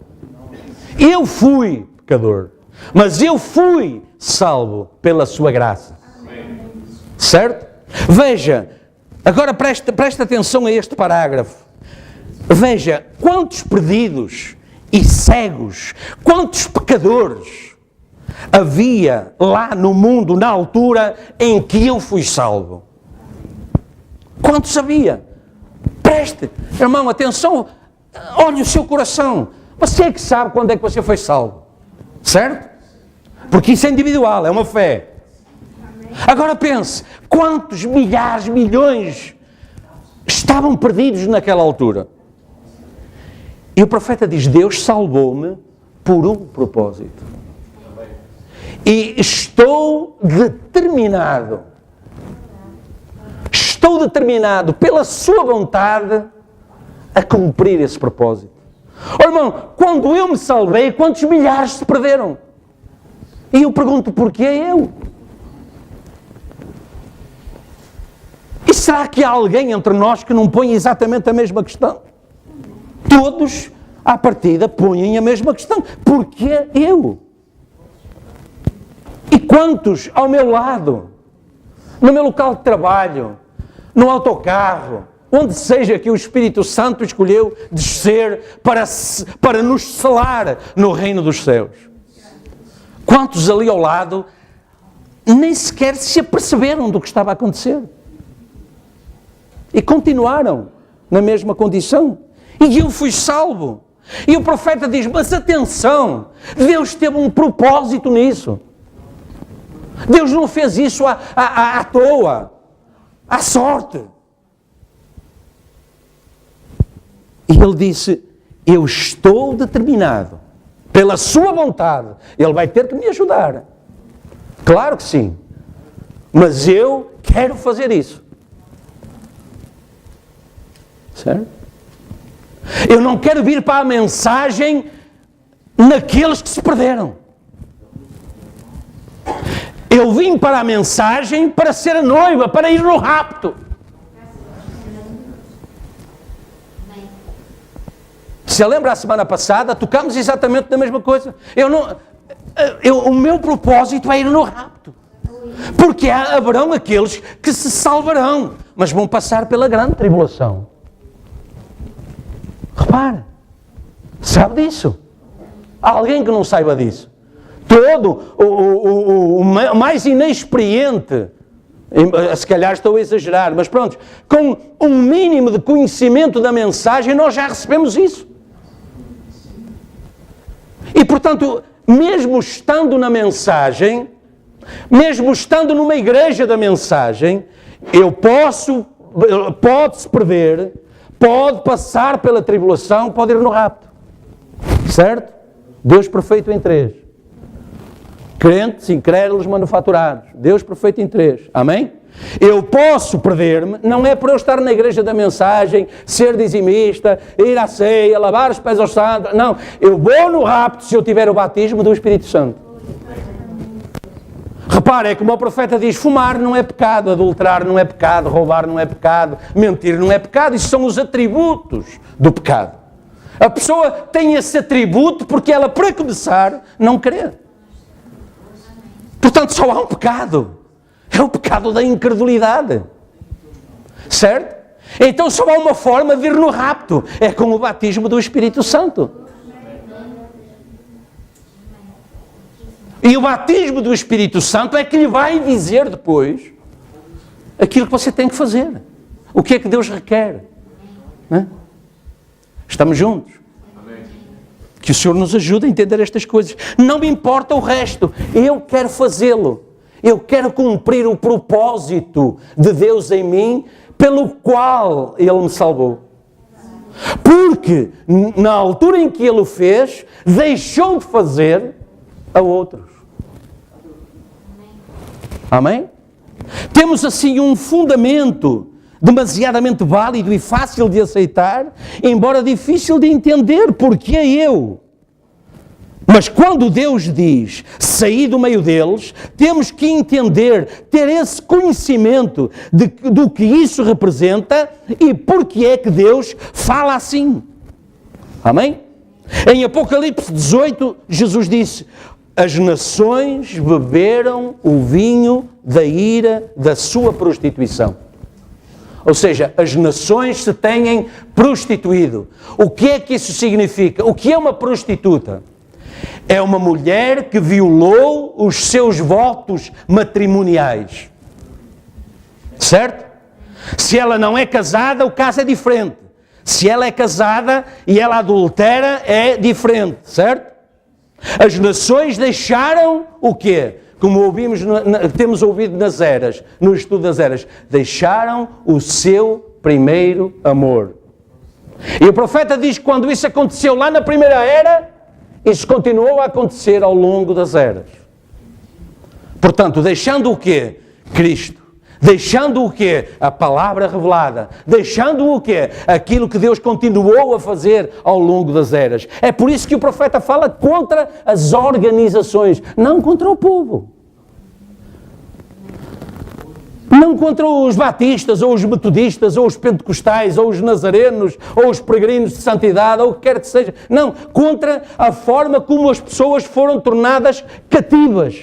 Eu fui pecador. Mas eu fui salvo pela sua graça. Certo? Veja, agora presta atenção a este parágrafo. Veja, quantos perdidos e cegos, quantos pecadores havia lá no mundo, na altura em que eu fui salvo. Quantos havia? Preste, irmão, atenção, olhe o seu coração. Você é que sabe quando é que você foi salvo. Certo? Porque isso é individual, é uma fé. Agora pense, quantos milhares, milhões estavam perdidos naquela altura? E o profeta diz, Deus salvou-me por um propósito. E estou determinado pela sua vontade a cumprir esse propósito. Oh, irmão, quando eu me salvei, quantos milhares se perderam? E eu pergunto, porquê eu? E será que há alguém entre nós que não põe exatamente a mesma questão? Todos, à partida, põem a mesma questão. Porquê eu? E quantos ao meu lado, no meu local de trabalho, no autocarro, onde seja que o Espírito Santo escolheu descer para nos selar no reino dos céus? Quantos ali ao lado nem sequer se aperceberam do que estava a acontecer? E continuaram na mesma condição. E eu fui salvo. E o profeta diz, mas atenção, Deus teve um propósito nisso. Deus não fez isso à toa, à sorte. E ele disse, eu estou determinado, pela sua vontade, ele vai ter que me ajudar. Claro que sim. Mas eu quero fazer isso. Certo? Eu não quero vir para a mensagem naqueles que se perderam. Eu vim para a mensagem para ser a noiva, para ir no rapto. Se lembra a semana passada, tocamos exatamente da mesma coisa. O meu propósito é ir no rapto. Porque haverão aqueles que se salvarão, mas vão passar pela grande tribulação. Repare, sabe disso? Há alguém que não saiba disso? Todo o mais inexperiente, se calhar estou a exagerar, mas pronto, com um mínimo de conhecimento da mensagem, nós já recebemos isso. E portanto, mesmo estando na mensagem, mesmo estando numa igreja da mensagem, pode-se perder, pode passar pela tribulação, pode ir no rapto. Certo? Deus perfeito em três. Crentes, incrédulos, manufaturados. Deus perfeito em três. Amém? Eu posso perder-me, não é por eu estar na igreja da mensagem, ser dizimista, ir à ceia, lavar os pés aos santos. Não, eu vou no rapto se eu tiver o batismo do Espírito Santo. Repare, é como o profeta diz, fumar não é pecado, adulterar não é pecado, roubar não é pecado, mentir não é pecado. Isso são os atributos do pecado. A pessoa tem esse atributo porque ela, para começar, não crê. Portanto, só há um pecado. É o pecado da incredulidade. Certo? Então só há uma forma de ir no rapto. É com o batismo do Espírito Santo. E o batismo do Espírito Santo é que lhe vai dizer depois aquilo que você tem que fazer. O que é que Deus requer? Não é? Estamos juntos? Que o Senhor nos ajude a entender estas coisas. Não me importa o resto. Eu quero fazê-lo. Eu quero cumprir o propósito de Deus em mim, pelo qual Ele me salvou. Porque, na altura em que Ele o fez, deixou de fazer a outros. Amém? Temos assim um fundamento demasiadamente válido e fácil de aceitar, embora difícil de entender, porque é eu. Mas quando Deus diz, saí do meio deles, temos que entender, ter esse conhecimento do que isso representa e porque é que Deus fala assim. Amém? Em Apocalipse 18, Jesus disse, as nações beberam o vinho da ira da sua prostituição. Ou seja, as nações se têm prostituído. O que é que isso significa? O que é uma prostituta? É uma mulher que violou os seus votos matrimoniais. Certo? Se ela não é casada, o caso é diferente. Se ela é casada e ela adultera, é diferente. Certo? As nações deixaram o quê? Como temos ouvido nas eras, no estudo das eras, deixaram o seu primeiro amor. E o profeta diz que quando isso aconteceu lá na primeira era, isso continuou a acontecer ao longo das eras. Portanto, deixando o quê? Cristo. Deixando o quê? A palavra revelada. Deixando o quê? Aquilo que Deus continuou a fazer ao longo das eras. É por isso que o profeta fala contra as organizações, não contra o povo. Não contra os batistas, ou os metodistas, ou os pentecostais, ou os nazarenos, ou os peregrinos de santidade, ou o que quer que seja. Não, contra a forma como as pessoas foram tornadas cativas,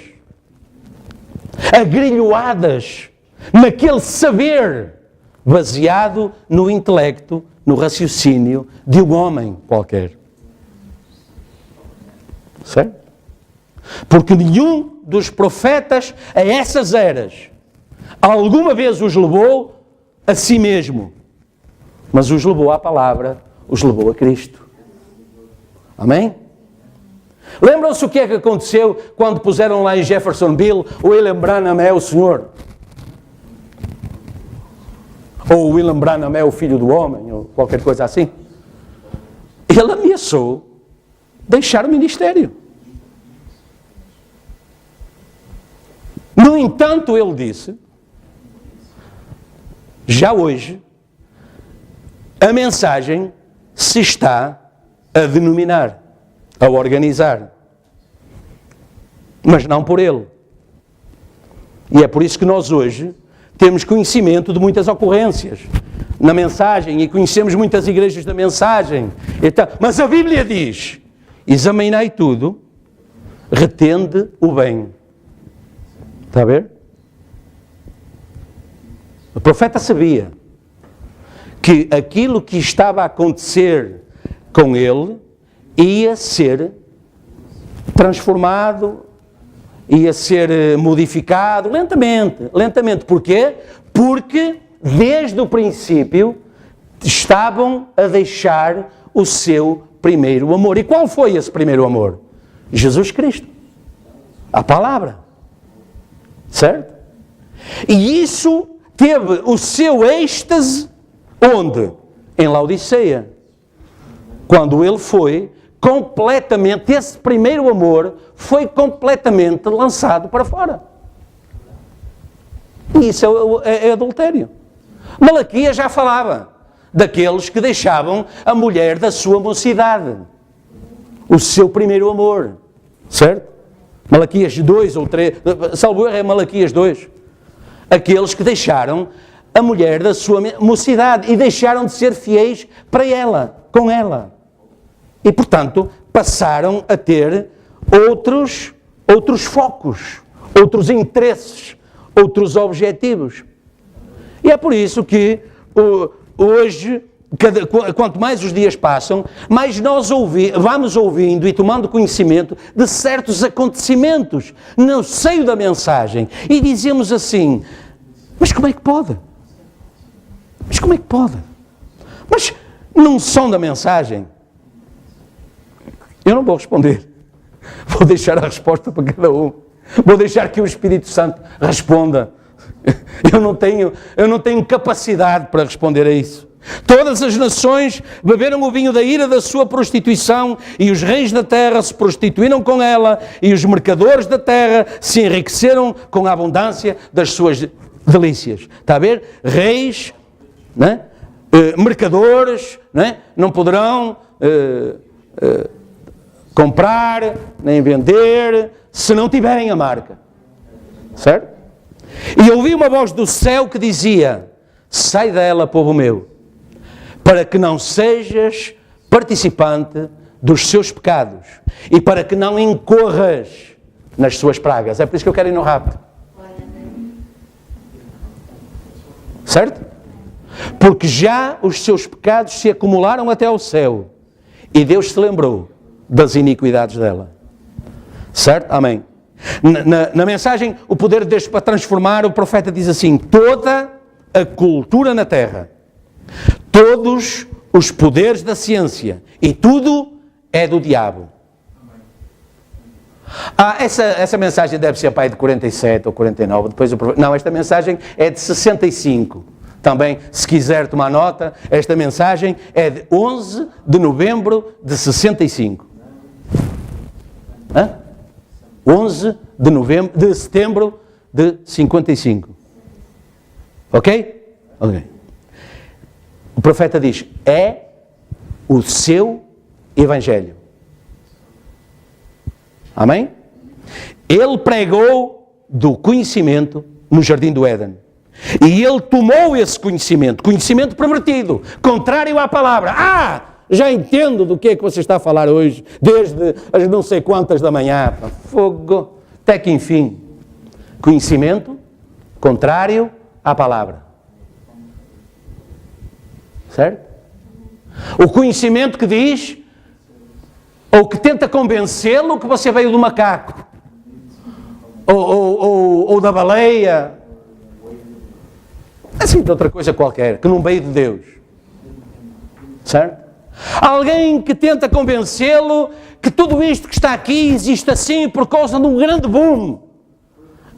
agrilhoadas, naquele saber baseado no intelecto, no raciocínio de um homem qualquer. Certo? Porque nenhum dos profetas a essas eras alguma vez os levou a si mesmo, mas os levou à palavra, os levou a Cristo. Amém? Lembram-se o que é que aconteceu quando puseram lá em Jeffersonville o William Branham é o Senhor? Ou o William Branham é o Filho do Homem, ou qualquer coisa assim? Ele ameaçou deixar o ministério. No entanto, ele disse, já hoje, a mensagem se está a denominar, a organizar. Mas não por ele. E é por isso que nós hoje temos conhecimento de muitas ocorrências na mensagem e conhecemos muitas igrejas da mensagem. Então, mas a Bíblia diz, examinai tudo, retende o bem. Está a ver? O profeta sabia que aquilo que estava a acontecer com ele ia ser transformado, ia ser modificado lentamente. Lentamente. Porquê? Porque desde o princípio estavam a deixar o seu primeiro amor. E qual foi esse primeiro amor? Jesus Cristo. A palavra. Certo? E isso teve o seu êxtase onde? Em Laodiceia. Quando ele foi completamente, esse primeiro amor foi completamente lançado para fora. E isso é adultério. Malaquias já falava daqueles que deixavam a mulher da sua mocidade, o seu primeiro amor. Certo? Malaquias 2 ou 3, salvo erro é Malaquias 2. Aqueles que deixaram a mulher da sua mocidade e deixaram de ser fiéis para ela, com ela. E, portanto, passaram a ter outros focos, outros interesses, outros objetivos. E é por isso que hoje quanto mais os dias passam, mais nós vamos ouvindo e tomando conhecimento de certos acontecimentos no seio da mensagem. E dizemos assim, mas como é que pode? Mas como é que pode? Mas não são da mensagem? Eu não vou responder. Vou deixar a resposta para cada um. Vou deixar que o Espírito Santo responda. Eu não tenho capacidade para responder a isso. Todas as nações beberam o vinho da ira da sua prostituição, e os reis da terra se prostituíram com ela, e os mercadores da terra se enriqueceram com a abundância das suas delícias. Está a ver? Reis, né? Mercadores, né? Não poderão comprar, nem vender, se não tiverem a marca. Certo? E ouvi uma voz do céu que dizia, sai dela, povo meu, para que não sejas participante dos seus pecados e para que não incorras nas suas pragas. É por isso que eu quero ir no rapto. Certo? Porque já os seus pecados se acumularam até ao céu e Deus se lembrou das iniquidades dela. Certo? Amém. Na mensagem, o poder de Deus para transformar, o profeta diz assim, toda a cultura na terra, todos os poderes da ciência e tudo é do diabo. Essa mensagem deve ser pai de 47 ou 49, depois não, esta mensagem é de 65. Também, se quiser tomar nota, esta mensagem é de 11 de novembro de 65. 11 de setembro de 55. Ok? Ok. O profeta diz, é o seu evangelho. Amém? Ele pregou do conhecimento no jardim do Éden. E ele tomou esse conhecimento pervertido, contrário à palavra. Já entendo do que é que você está a falar hoje, desde as não sei quantas da manhã, fogo, até que enfim. Conhecimento contrário à palavra. Certo? O conhecimento que diz, ou que tenta convencê-lo que você veio do macaco, ou da baleia, assim de outra coisa qualquer, que não veio de Deus. Certo? Alguém que tenta convencê-lo que tudo isto que está aqui existe assim por causa de um grande boom.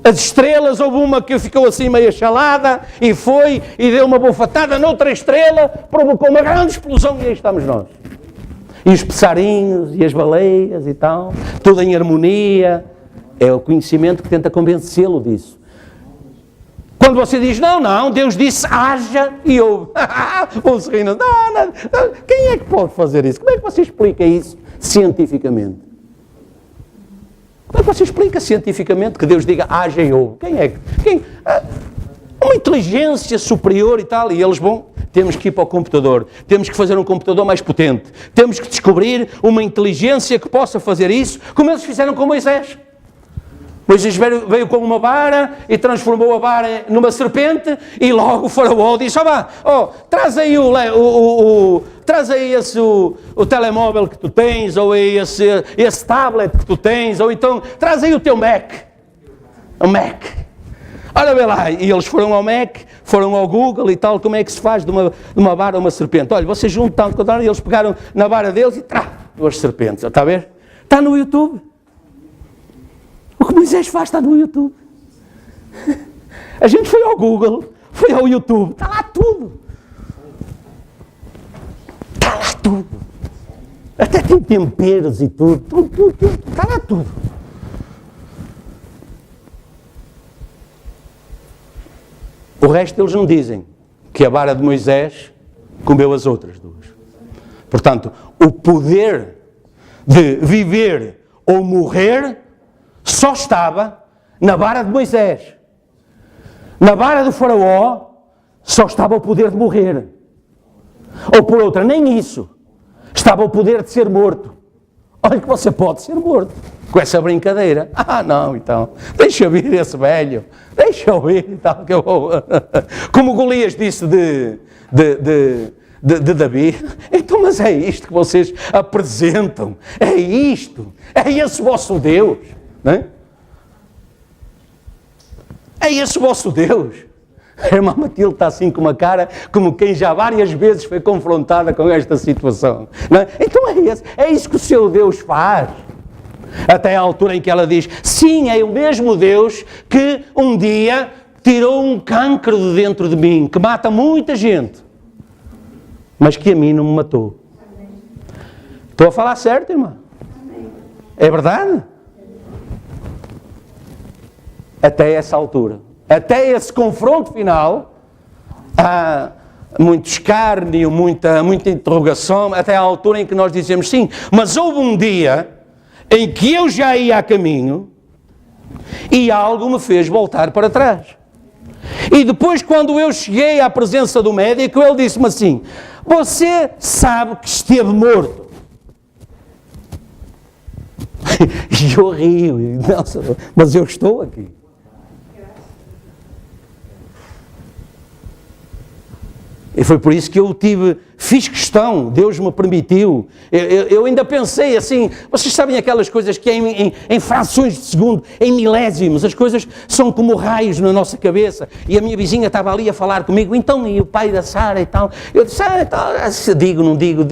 As estrelas, houve uma que ficou assim meio chalada e foi e deu uma bofetada noutra estrela, provocou uma grande explosão e aí estamos nós. E os passarinhos e as baleias e tal, tudo em harmonia. É o conhecimento que tenta convencê-lo disso. Quando você diz, não, Deus disse, haja e houve. Vão-se rindo. Não, quem é que pode fazer isso? Como é que você explica isso cientificamente? Como é que você explica cientificamente que Deus diga, haja e houve? Uma inteligência superior e tal, e eles vão, temos que ir para o computador, temos que fazer um computador mais potente, temos que descobrir uma inteligência que possa fazer isso, como eles fizeram com Moisés. Moisés veio com uma vara e transformou a vara numa serpente e logo o faraó disse, traz aí traz aí o telemóvel que tu tens, ou esse tablet que tu tens, ou então traz aí o teu Mac. O Mac. Olha bem lá, e eles foram ao Mac, foram ao Google e tal, como é que se faz de uma vara a uma serpente? Olha, vocês juntam tanto, e eles pegaram na vara deles e duas serpentes, está a ver? Está no YouTube. O que Moisés faz está no YouTube. A gente foi ao Google, foi ao YouTube, está lá tudo. Está lá tudo. Até tem temperos e tudo, está lá tudo. O resto eles não dizem que a vara de Moisés comeu as outras duas. Portanto, o poder de viver ou morrer só estava na vara de Moisés. Na vara do faraó só estava o poder de morrer. Ou por outra, nem isso. Estava o poder de ser morto. Olha que você pode ser morto com essa brincadeira. Não, então, deixa eu vir esse velho. Deixa eu vir e tal. Que eu vou... Como Golias disse de Davi. Então, mas é isto que vocês apresentam, é isto, é esse vosso Deus, não é? É esse vosso Deus. A irmã Matilde está assim com uma cara como quem já várias vezes foi confrontada com esta situação, não é? Então é isso que o seu Deus faz. Até a altura em que ela diz, sim, é o mesmo Deus que um dia tirou um cancro de dentro de mim, que mata muita gente, mas que a mim não me matou. Amém. Estou a falar certo, irmã? Amém. É verdade? Até essa altura, até esse confronto final, há muito escárnio, muita interrogação, até a altura em que nós dizemos, sim, mas houve um dia em que eu já ia a caminho e algo me fez voltar para trás. E depois, quando eu cheguei à presença do médico, ele disse-me assim, você sabe que esteve morto. E eu rio, mas eu estou aqui. E foi por isso que eu fiz questão, Deus me permitiu. Eu ainda pensei assim, vocês sabem aquelas coisas que em frações de segundo, em milésimos, as coisas são como raios na nossa cabeça. E a minha vizinha estava ali a falar comigo, então, e o pai da Sara e tal. Eu disse, digo, não digo,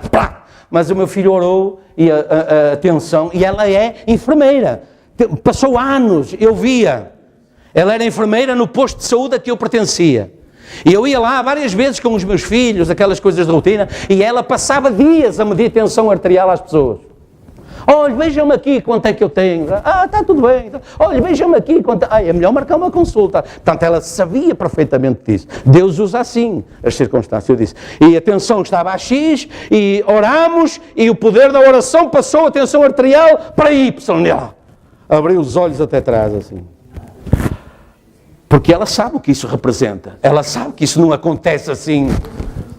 pá! Mas o meu filho orou, e a atenção, e ela é enfermeira. Passou anos, eu via. Ela era enfermeira no posto de saúde a que eu pertencia. E eu ia lá várias vezes com os meus filhos, aquelas coisas de rotina, e ela passava dias a medir tensão arterial às pessoas. Olha, vejam-me aqui quanto é que eu tenho. Está tudo bem. Olha, vejam-me aqui quanto... é melhor marcar uma consulta. Portanto, ela sabia perfeitamente disso. Deus usa assim as circunstâncias. Eu disse, e a tensão estava a X, e oramos, e o poder da oração passou a tensão arterial para Y. E ela abriu os olhos até trás, assim. Porque ela sabe o que isso representa. Ela sabe que isso não acontece assim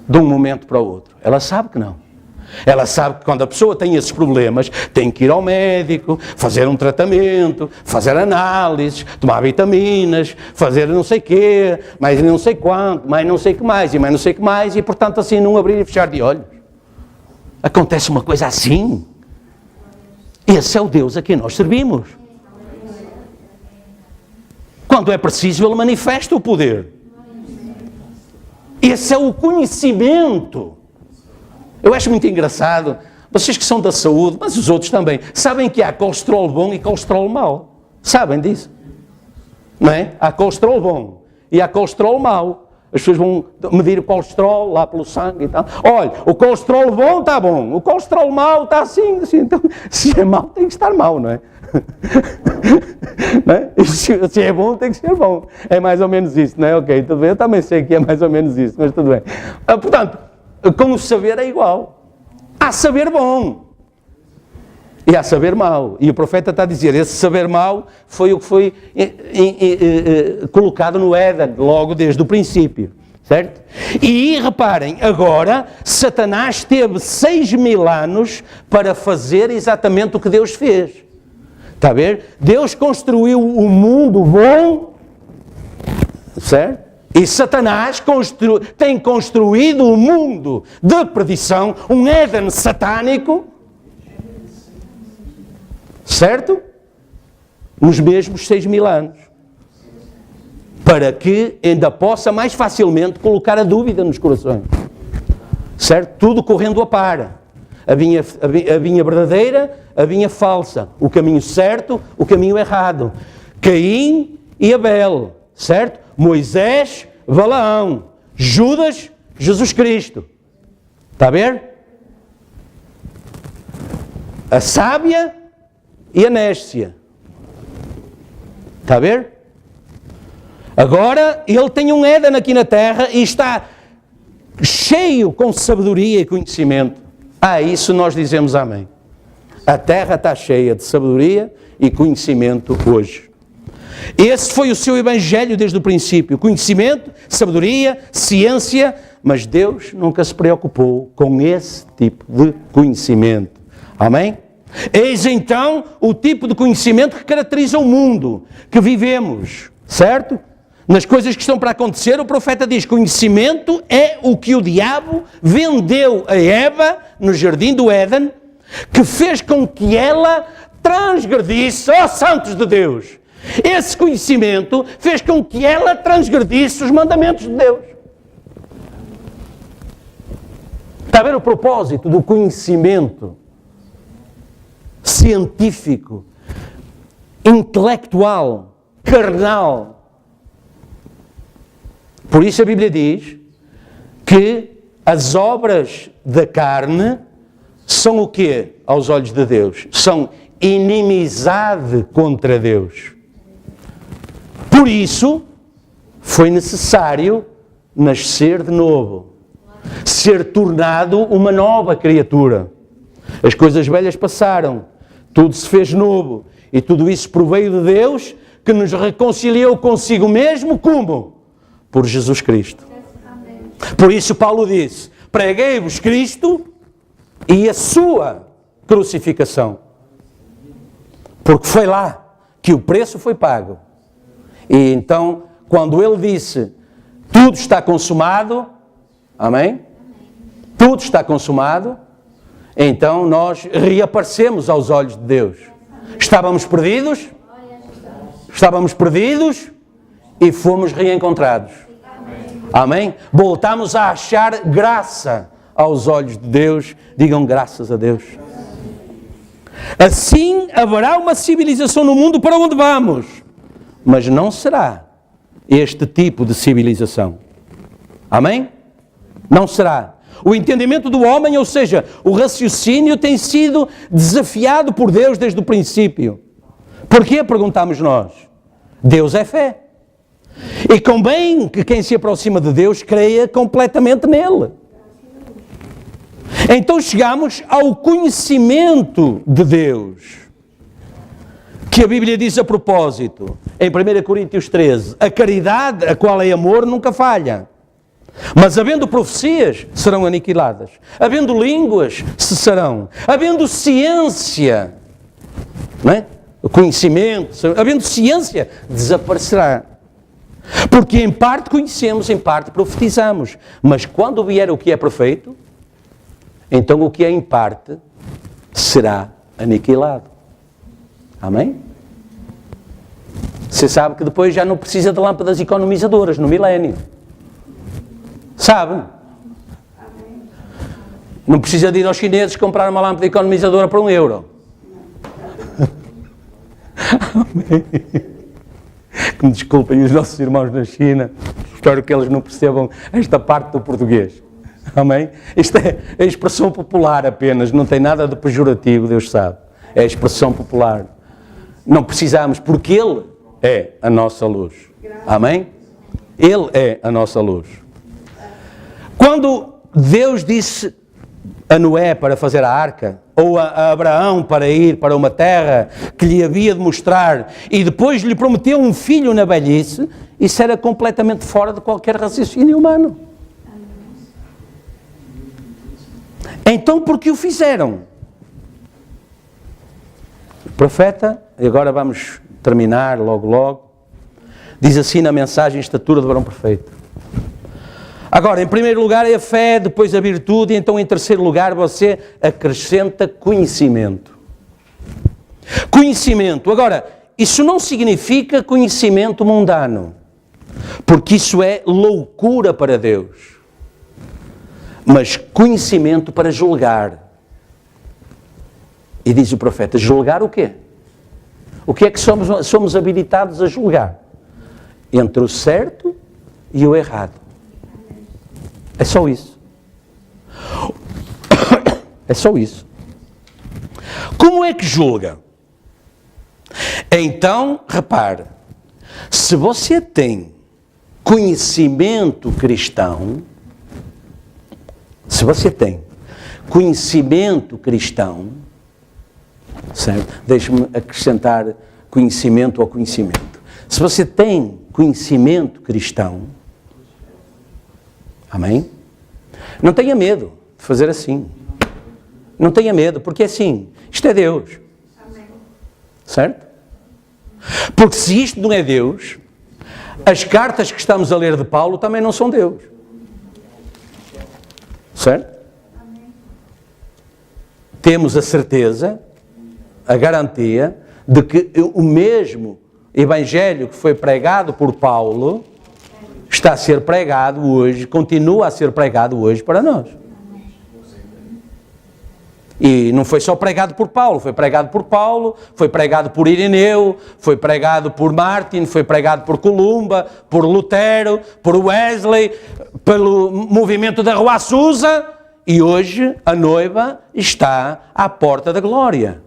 de um momento para o outro. Ela sabe que não. Ela sabe que quando a pessoa tem esses problemas, tem que ir ao médico, fazer um tratamento, fazer análises, tomar vitaminas, fazer não sei o quê, mais não sei quanto, mais não sei o que mais, e mais não sei o que mais, e portanto assim não abrir e fechar de olhos. Acontece uma coisa assim. Esse é o Deus a quem nós servimos. Quando é preciso, Ele manifesta o poder. Esse é o conhecimento. Eu acho muito engraçado, vocês que são da saúde, mas os outros também, sabem que há colesterol bom e colesterol mau. Sabem disso? Não é? Há colesterol bom e há colesterol mau. As pessoas vão medir o colesterol lá pelo sangue e tal. Olha, o colesterol bom está bom, o colesterol mau está assim. Então, se é mau, tem que estar mau, não é? Não é? Se é bom, tem que ser bom. É mais ou menos isso, não é? Ok, tudo bem. Eu também sei que é mais ou menos isso, mas tudo bem. Portanto, com o saber é igual. Há saber bom e há saber mau. E o profeta está a dizer, esse saber mau foi o que foi colocado no Éden, logo desde o princípio. Certo? E reparem, agora, Satanás teve 6.000 anos para fazer exatamente o que Deus fez. Está a ver? Deus construiu o mundo bom, certo? E Satanás tem construído um mundo de perdição, um Éden satânico, certo? Nos mesmos 6.000 anos. Para que ainda possa mais facilmente colocar a dúvida nos corações. Certo? Tudo correndo a par. A vinha verdadeira, a vinha falsa. O caminho certo, o caminho errado. Caim e Abel, certo? Moisés, Balaão. Judas, Jesus Cristo. Está a ver? A sábia e a néscia. Está a ver? Agora, ele tem um Éden aqui na terra e está cheio com sabedoria e conhecimento. Isso nós dizemos amém. A terra está cheia de sabedoria e conhecimento hoje. Esse foi o seu evangelho desde o princípio. Conhecimento, sabedoria, ciência, mas Deus nunca se preocupou com esse tipo de conhecimento. Amém? Eis então o tipo de conhecimento que caracteriza o mundo que vivemos, certo? nas coisas que estão para acontecer, o profeta diz: conhecimento é o que o diabo vendeu a Eva no jardim do Éden, que fez com que ela transgredisse, ó santos de Deus. Esse conhecimento fez com que ela transgredisse os mandamentos de Deus. Está a ver o propósito do conhecimento científico, intelectual, carnal? Por isso a Bíblia diz que as obras da carne são o quê aos olhos de Deus? São inimizade contra Deus. Por isso, foi necessário nascer de novo, ser tornado uma nova criatura. As coisas velhas passaram, tudo se fez novo, e tudo isso proveio de Deus, que nos reconciliou consigo mesmo, como? Por Jesus Cristo. Por isso Paulo disse: preguei-vos Cristo e a sua crucificação. Porque foi lá que o preço foi pago. E então, quando ele disse: tudo está consumado, amém? Tudo está consumado, então nós reaparecemos aos olhos de Deus. Estávamos perdidos? Estávamos perdidos e fomos reencontrados. Amém? Voltamos a achar graça aos olhos de Deus. Digam graças a Deus. Assim haverá uma civilização no mundo para onde vamos, mas não será este tipo de civilização. Amém? Não será. O entendimento do homem, ou seja, o raciocínio, tem sido desafiado por Deus desde o princípio. Porquê? Perguntamos nós. Deus é fé. E convém que quem se aproxima de Deus creia completamente nele. Então chegamos ao conhecimento de Deus, que a Bíblia diz a propósito, em 1 Coríntios 13, a caridade, a qual é amor, nunca falha. Mas havendo profecias, serão aniquiladas. Havendo línguas, cessarão. Havendo ciência, não é? O conhecimento, havendo ciência, desaparecerá. Porque em parte conhecemos, em parte profetizamos. Mas quando vier o que é perfeito, então o que é em parte será aniquilado. Amém? Você sabe que depois já não precisa de lâmpadas economizadoras no milénio. Sabe? Não precisa de ir aos chineses comprar uma lâmpada economizadora por €1. Amém? Que me desculpem os nossos irmãos na China. Espero que eles não percebam esta parte do português. Amém? Isto é a expressão popular apenas, não tem nada de pejorativo, Deus sabe. É a expressão popular. Não precisamos, porque Ele é a nossa luz. Amém? Ele é a nossa luz. Quando Deus disse a Noé para fazer a arca, ou a Abraão para ir para uma terra que lhe havia de mostrar, e depois lhe prometeu um filho na velhice, isso era completamente fora de qualquer raciocínio humano. Então, por que o fizeram? O profeta, e agora vamos terminar logo, diz assim na mensagem: estatura do varão perfeito. Agora, em primeiro lugar é a fé, depois a virtude, e então em terceiro lugar você acrescenta conhecimento. Conhecimento. Agora, isso não significa conhecimento mundano, porque isso é loucura para Deus. Mas conhecimento para julgar. E diz o profeta: julgar o quê? O que é que somos habilitados a julgar? Entre o certo e o errado. É só isso. É só isso. Como é que julga? Então, repare, se você tem conhecimento cristão, certo? Deixe-me acrescentar conhecimento ao conhecimento. Se você tem conhecimento cristão, amém? Não tenha medo de fazer assim. Não tenha medo, porque assim, isto é Deus. Amém. Certo? Porque se isto não é Deus, As cartas que estamos a ler de Paulo também não são Deus. Certo? Temos a certeza, a garantia, de que o mesmo Evangelho que foi pregado por Paulo está a ser pregado hoje, continua a ser pregado hoje para nós. E não foi só pregado por Paulo, foi pregado por Paulo, foi pregado por Ireneu, foi pregado por Martin, foi pregado por Columba, por Lutero, por Wesley, pelo movimento da Rua Azusa, e hoje a noiva está à porta da glória.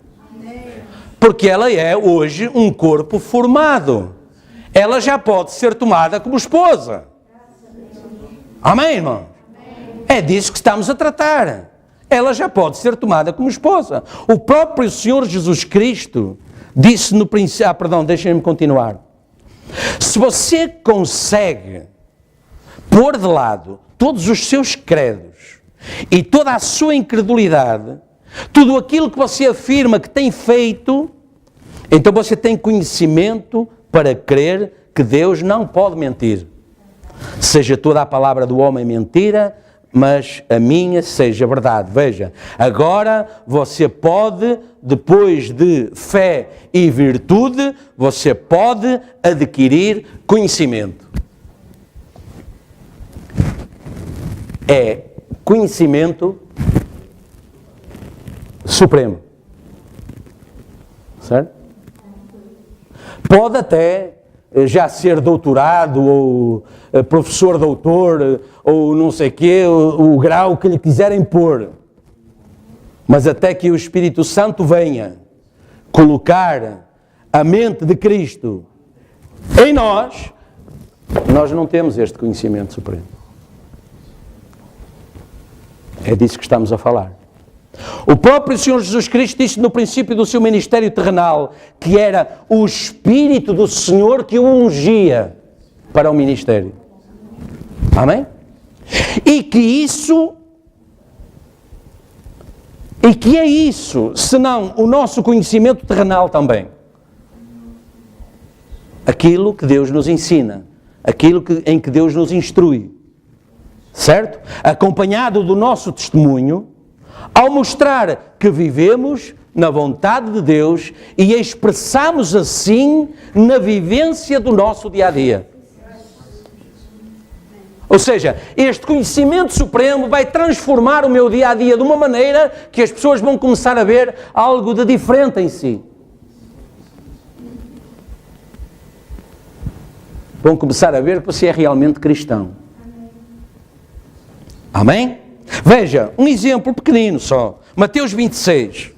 Porque ela é hoje um corpo formado. Ela já pode ser tomada como esposa. Amém, irmão? É disso que estamos a tratar. Ela já pode ser tomada como esposa. O próprio Senhor Jesus Cristo disse no princípio... deixem-me continuar. Se você consegue pôr de lado todos os seus credos e toda a sua incredulidade, tudo aquilo que você afirma que tem feito, então você tem conhecimento para crer que Deus não pode mentir. Seja toda a palavra do homem mentira, mas a minha seja verdade. Veja, agora você pode, depois de fé e virtude, você pode adquirir conhecimento. É conhecimento supremo. Certo? Pode até já ser doutorado ou professor doutor ou não sei quê, o grau que lhe quiserem pôr. Mas até que o Espírito Santo venha colocar a mente de Cristo em nós, nós não temos este conhecimento supremo. É disso que estamos a falar. O próprio Senhor Jesus Cristo disse no princípio do seu ministério terrenal que era o Espírito do Senhor que o ungia para o ministério. Amém? E que é isso, senão o nosso conhecimento terrenal também. Aquilo que Deus nos ensina, aquilo em que Deus nos instrui. Certo? Acompanhado do nosso testemunho, ao mostrar que vivemos na vontade de Deus e expressamos assim na vivência do nosso dia-a-dia. Ou seja, este conhecimento supremo vai transformar o meu dia-a-dia de uma maneira que as pessoas vão começar a ver algo de diferente em si. Vão começar a ver que você é realmente cristão. Amém? Veja, um exemplo pequenino só. Mateus 26.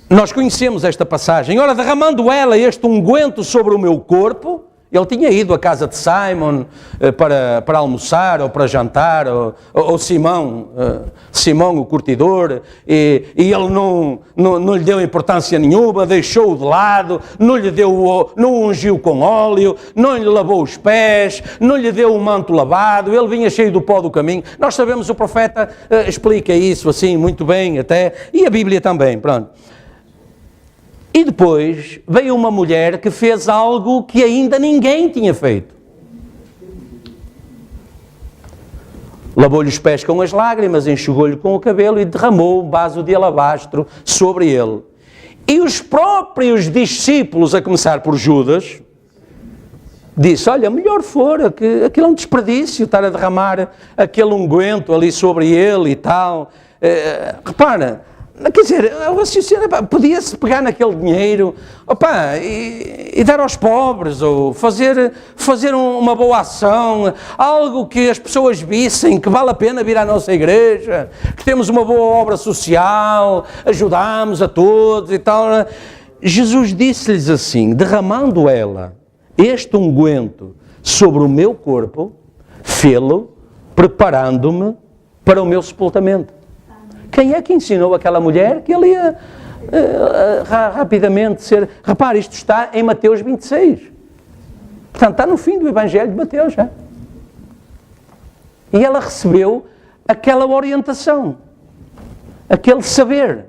Nós conhecemos esta passagem. Ora, derramando ela este unguento sobre o meu corpo, ele tinha ido à casa de Simon para almoçar ou para jantar, ou Simão o curtidor, e ele não lhe deu importância nenhuma, deixou-o de lado, não ungiu com óleo, não lhe lavou os pés, não lhe deu um manto lavado, ele vinha cheio do pó do caminho. Nós sabemos, o profeta explica isso assim muito bem até, e a Bíblia também, pronto. E depois veio uma mulher que fez algo que ainda ninguém tinha feito. Lavou-lhe os pés com as lágrimas, enxugou-lhe com o cabelo e derramou um vaso de alabastro sobre ele. E os próprios discípulos, a começar por Judas, disse, olha, melhor fora, que aquilo é um desperdício, estar a derramar aquele unguento ali sobre ele e tal. Repara, quer dizer, podia-se pegar naquele dinheiro e dar aos pobres, ou fazer uma boa ação, algo que as pessoas vissem que vale a pena vir à nossa igreja, que temos uma boa obra social, ajudamos a todos e tal. Jesus disse-lhes assim, derramando ela este unguento sobre o meu corpo, fê-lo preparando-me para o meu sepultamento. Quem é que ensinou aquela mulher que ele ia rapidamente ser... Repare, isto está em Mateus 26. Portanto, está no fim do Evangelho de Mateus já. E ela recebeu aquela orientação, aquele saber.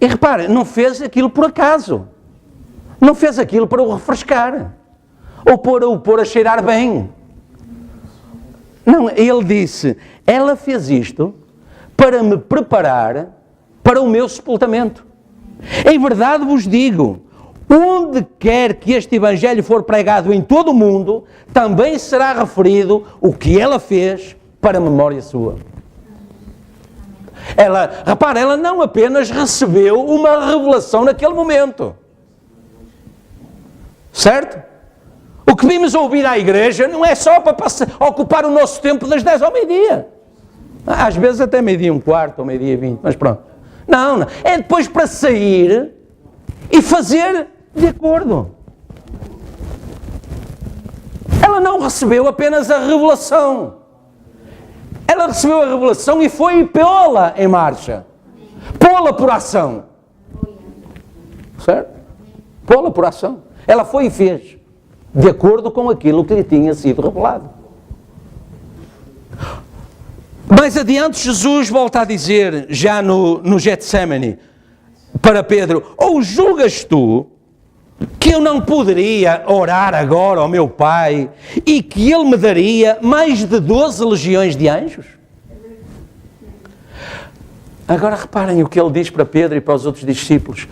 E repare, não fez aquilo por acaso. Não fez aquilo para o refrescar. ou o pôr a cheirar bem. Não, ele disse, ela fez isto para me preparar para o meu sepultamento. Em verdade vos digo, onde quer que este Evangelho for pregado em todo o mundo, também será referido o que ela fez para a memória sua. Ela não apenas recebeu uma revelação naquele momento. Certo? O que vimos ouvir à igreja não é só para ocupar o nosso tempo das 10 ao meio-dia. Às vezes até meio-dia 1/4 ou meio-dia 20, mas pronto. Não. É depois para sair e fazer de acordo. Ela não recebeu apenas a revelação. Ela recebeu a revelação e foi pô-la em marcha. Pô-la por ação. Certo? Pô-la por ação. Ela foi e fez, de acordo com aquilo que lhe tinha sido revelado. Mais adiante, Jesus volta a dizer, já no Getsemane, para Pedro, ou julgas tu que eu não poderia orar agora ao meu Pai e que Ele me daria mais de 12 legiões de anjos? Agora reparem o que Ele diz para Pedro e para os outros discípulos.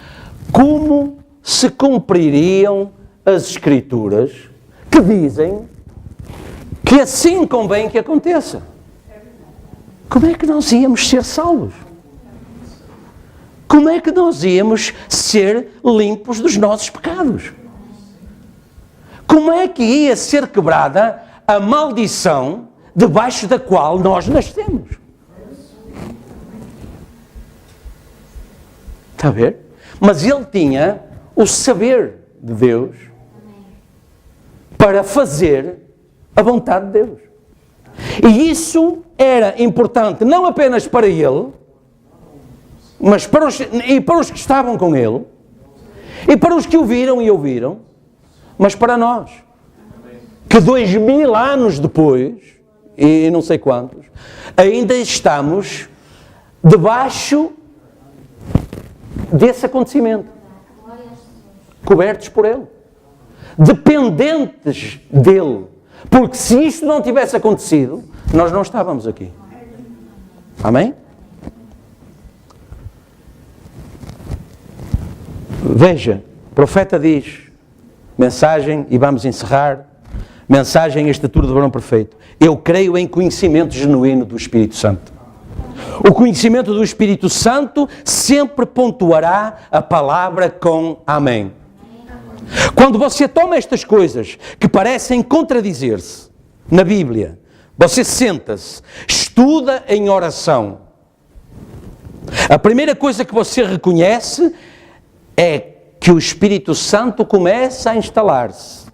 Como se cumpririam as Escrituras que dizem que assim convém que aconteça? Como é que nós íamos ser salvos? Como é que nós íamos ser limpos dos nossos pecados? Como é que ia ser quebrada a maldição debaixo da qual nós nascemos? Está a ver? Mas ele tinha o saber de Deus para fazer a vontade de Deus. E isso era importante não apenas para ele, mas para os que estavam com ele, e para os que o viram e ouviram, mas para nós, que 2000 anos depois, e não sei quantos, ainda estamos debaixo desse acontecimento, cobertos por ele, dependentes dele, porque se isto não tivesse acontecido, nós não estávamos aqui. Amém? Veja, o profeta diz, mensagem, e vamos encerrar, mensagem, estatura do varão perfeito. Eu creio em conhecimento genuíno do Espírito Santo. O conhecimento do Espírito Santo sempre pontuará a palavra com amém. Quando você toma estas coisas que parecem contradizer-se na Bíblia, você senta-se, estuda em oração. A primeira coisa que você reconhece é que o Espírito Santo começa a instalar-se.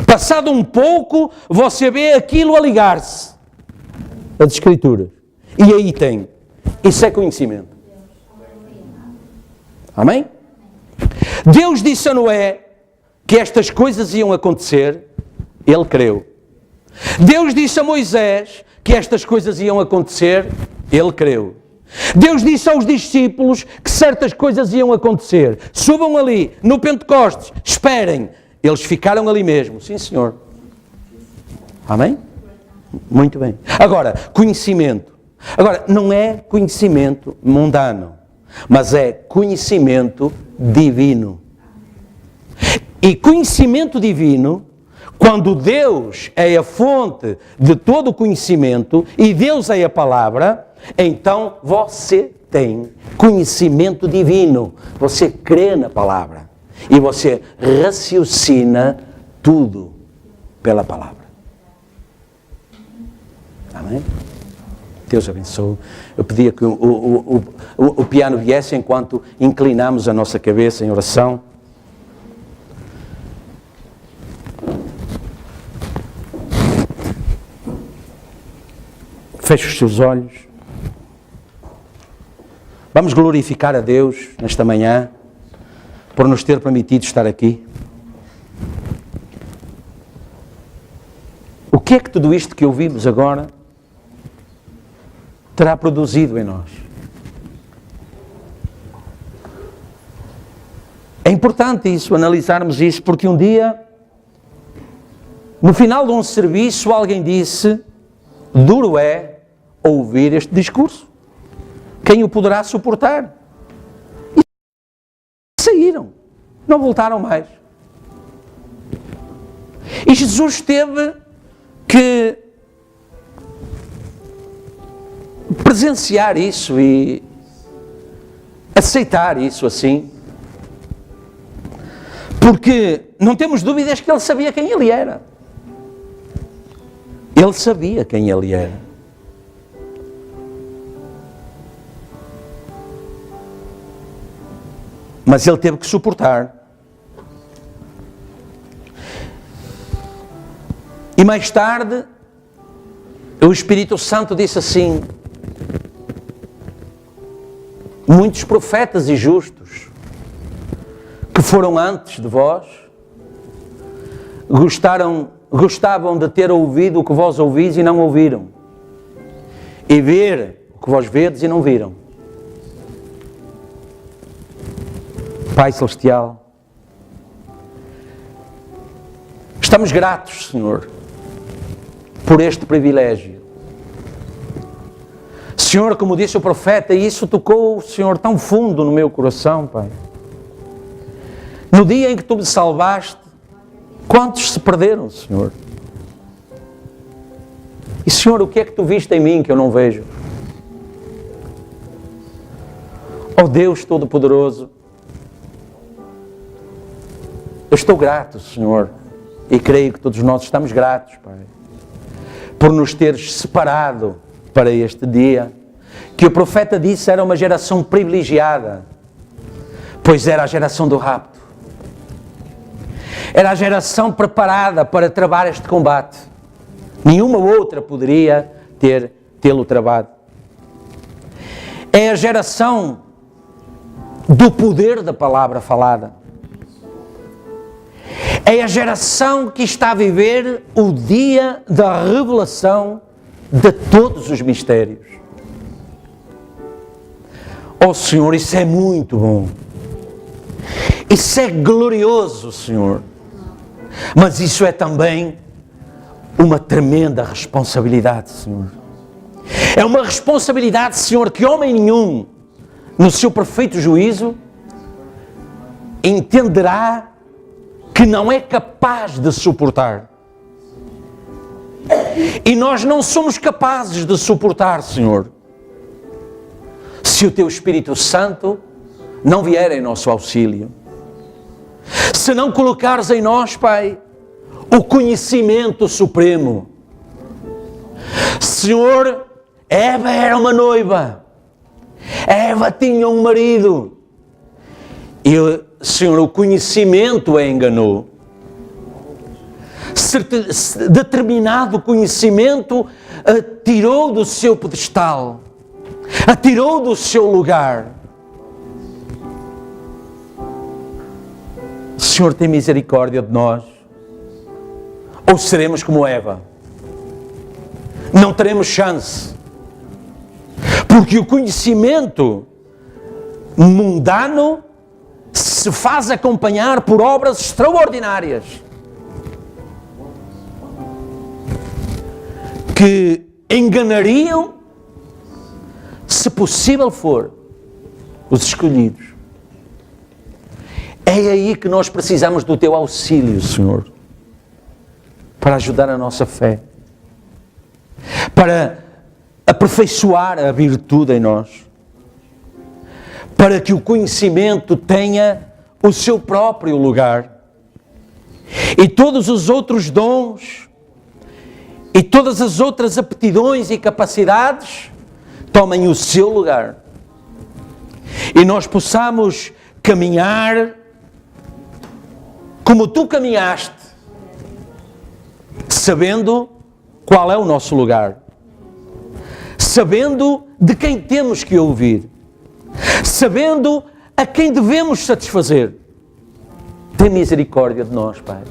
Passado um pouco, você vê aquilo a ligar-se. As Escrituras. E aí tem. Isso é conhecimento. Amém? Deus disse a Noé que estas coisas iam acontecer. Ele creu. Deus disse a Moisés que estas coisas iam acontecer. Ele creu. Deus disse aos discípulos que certas coisas iam acontecer. Subam ali, no Pentecostes, esperem. Eles ficaram ali mesmo. Sim, Senhor. Amém? Muito bem. Agora, conhecimento. Agora, não é conhecimento mundano, mas é conhecimento divino. E conhecimento divino, quando Deus é a fonte de todo o conhecimento e Deus é a palavra, então você tem conhecimento divino. Você crê na palavra e você raciocina tudo pela palavra. Amém? Deus abençoe. Eu pedia que o piano viesse enquanto inclinamos a nossa cabeça em oração. Feche os seus olhos. Vamos glorificar a Deus nesta manhã por nos ter permitido estar aqui. O que é que tudo isto que ouvimos agora terá produzido em nós? É importante isso, analisarmos isso, porque um dia No final de um serviço, alguém disse: duro é ouvir este discurso. Quem o poderá suportar? E saíram. Não voltaram mais. E Jesus teve que presenciar isso e aceitar isso assim. Porque não temos dúvidas que ele sabia quem ele era. Ele sabia quem ele era. Mas ele teve que suportar. E mais tarde, o Espírito Santo disse assim: muitos profetas e justos que foram antes de vós gostavam de ter ouvido o que vós ouvis e não ouviram, e ver o que vós vedes e não viram. Pai Celestial, estamos gratos, Senhor, por este privilégio. Senhor, como disse o profeta, e isso tocou, Senhor, tão fundo no meu coração, Pai. No dia em que Tu me salvaste, quantos se perderam, Senhor? E, Senhor, o que é que Tu viste em mim que eu não vejo? Ó Deus Todo-Poderoso, eu estou grato, Senhor, e creio que todos nós estamos gratos, Pai, por nos teres separado para este dia, que o profeta disse era uma geração privilegiada, pois era a geração do rapto. Era a geração preparada para travar este combate. Nenhuma outra poderia tê-lo travado. É a geração do poder da palavra falada. É a geração que está a viver o dia da revelação de todos os mistérios. Oh Senhor, isso é muito bom. Isso é glorioso, Senhor. Mas isso é também uma tremenda responsabilidade, Senhor. É uma responsabilidade, Senhor, que homem nenhum, no seu perfeito juízo, entenderá que não é capaz de suportar. E nós não somos capazes de suportar, Senhor, se o Teu Espírito Santo não vier em nosso auxílio. Se não colocares em nós, Pai, o conhecimento supremo. Senhor, Eva era uma noiva. Eva tinha um marido. E, Senhor, o conhecimento a enganou. Determinado conhecimento a tirou do seu pedestal, a tirou do seu lugar. Senhor, tem misericórdia de nós. Ou seremos como Eva. Não teremos chance. Porque o conhecimento mundano se faz acompanhar por obras extraordinárias que enganariam, se possível for, os escolhidos. É aí que nós precisamos do Teu auxílio, Senhor, para ajudar a nossa fé, para aperfeiçoar a virtude em nós, para que o conhecimento tenha o seu próprio lugar e todos os outros dons e todas as outras aptidões e capacidades tomem o seu lugar e nós possamos caminhar como Tu caminhaste, sabendo qual é o nosso lugar, sabendo de quem temos que ouvir, sabendo a quem devemos satisfazer. Tem misericórdia de nós, Pai.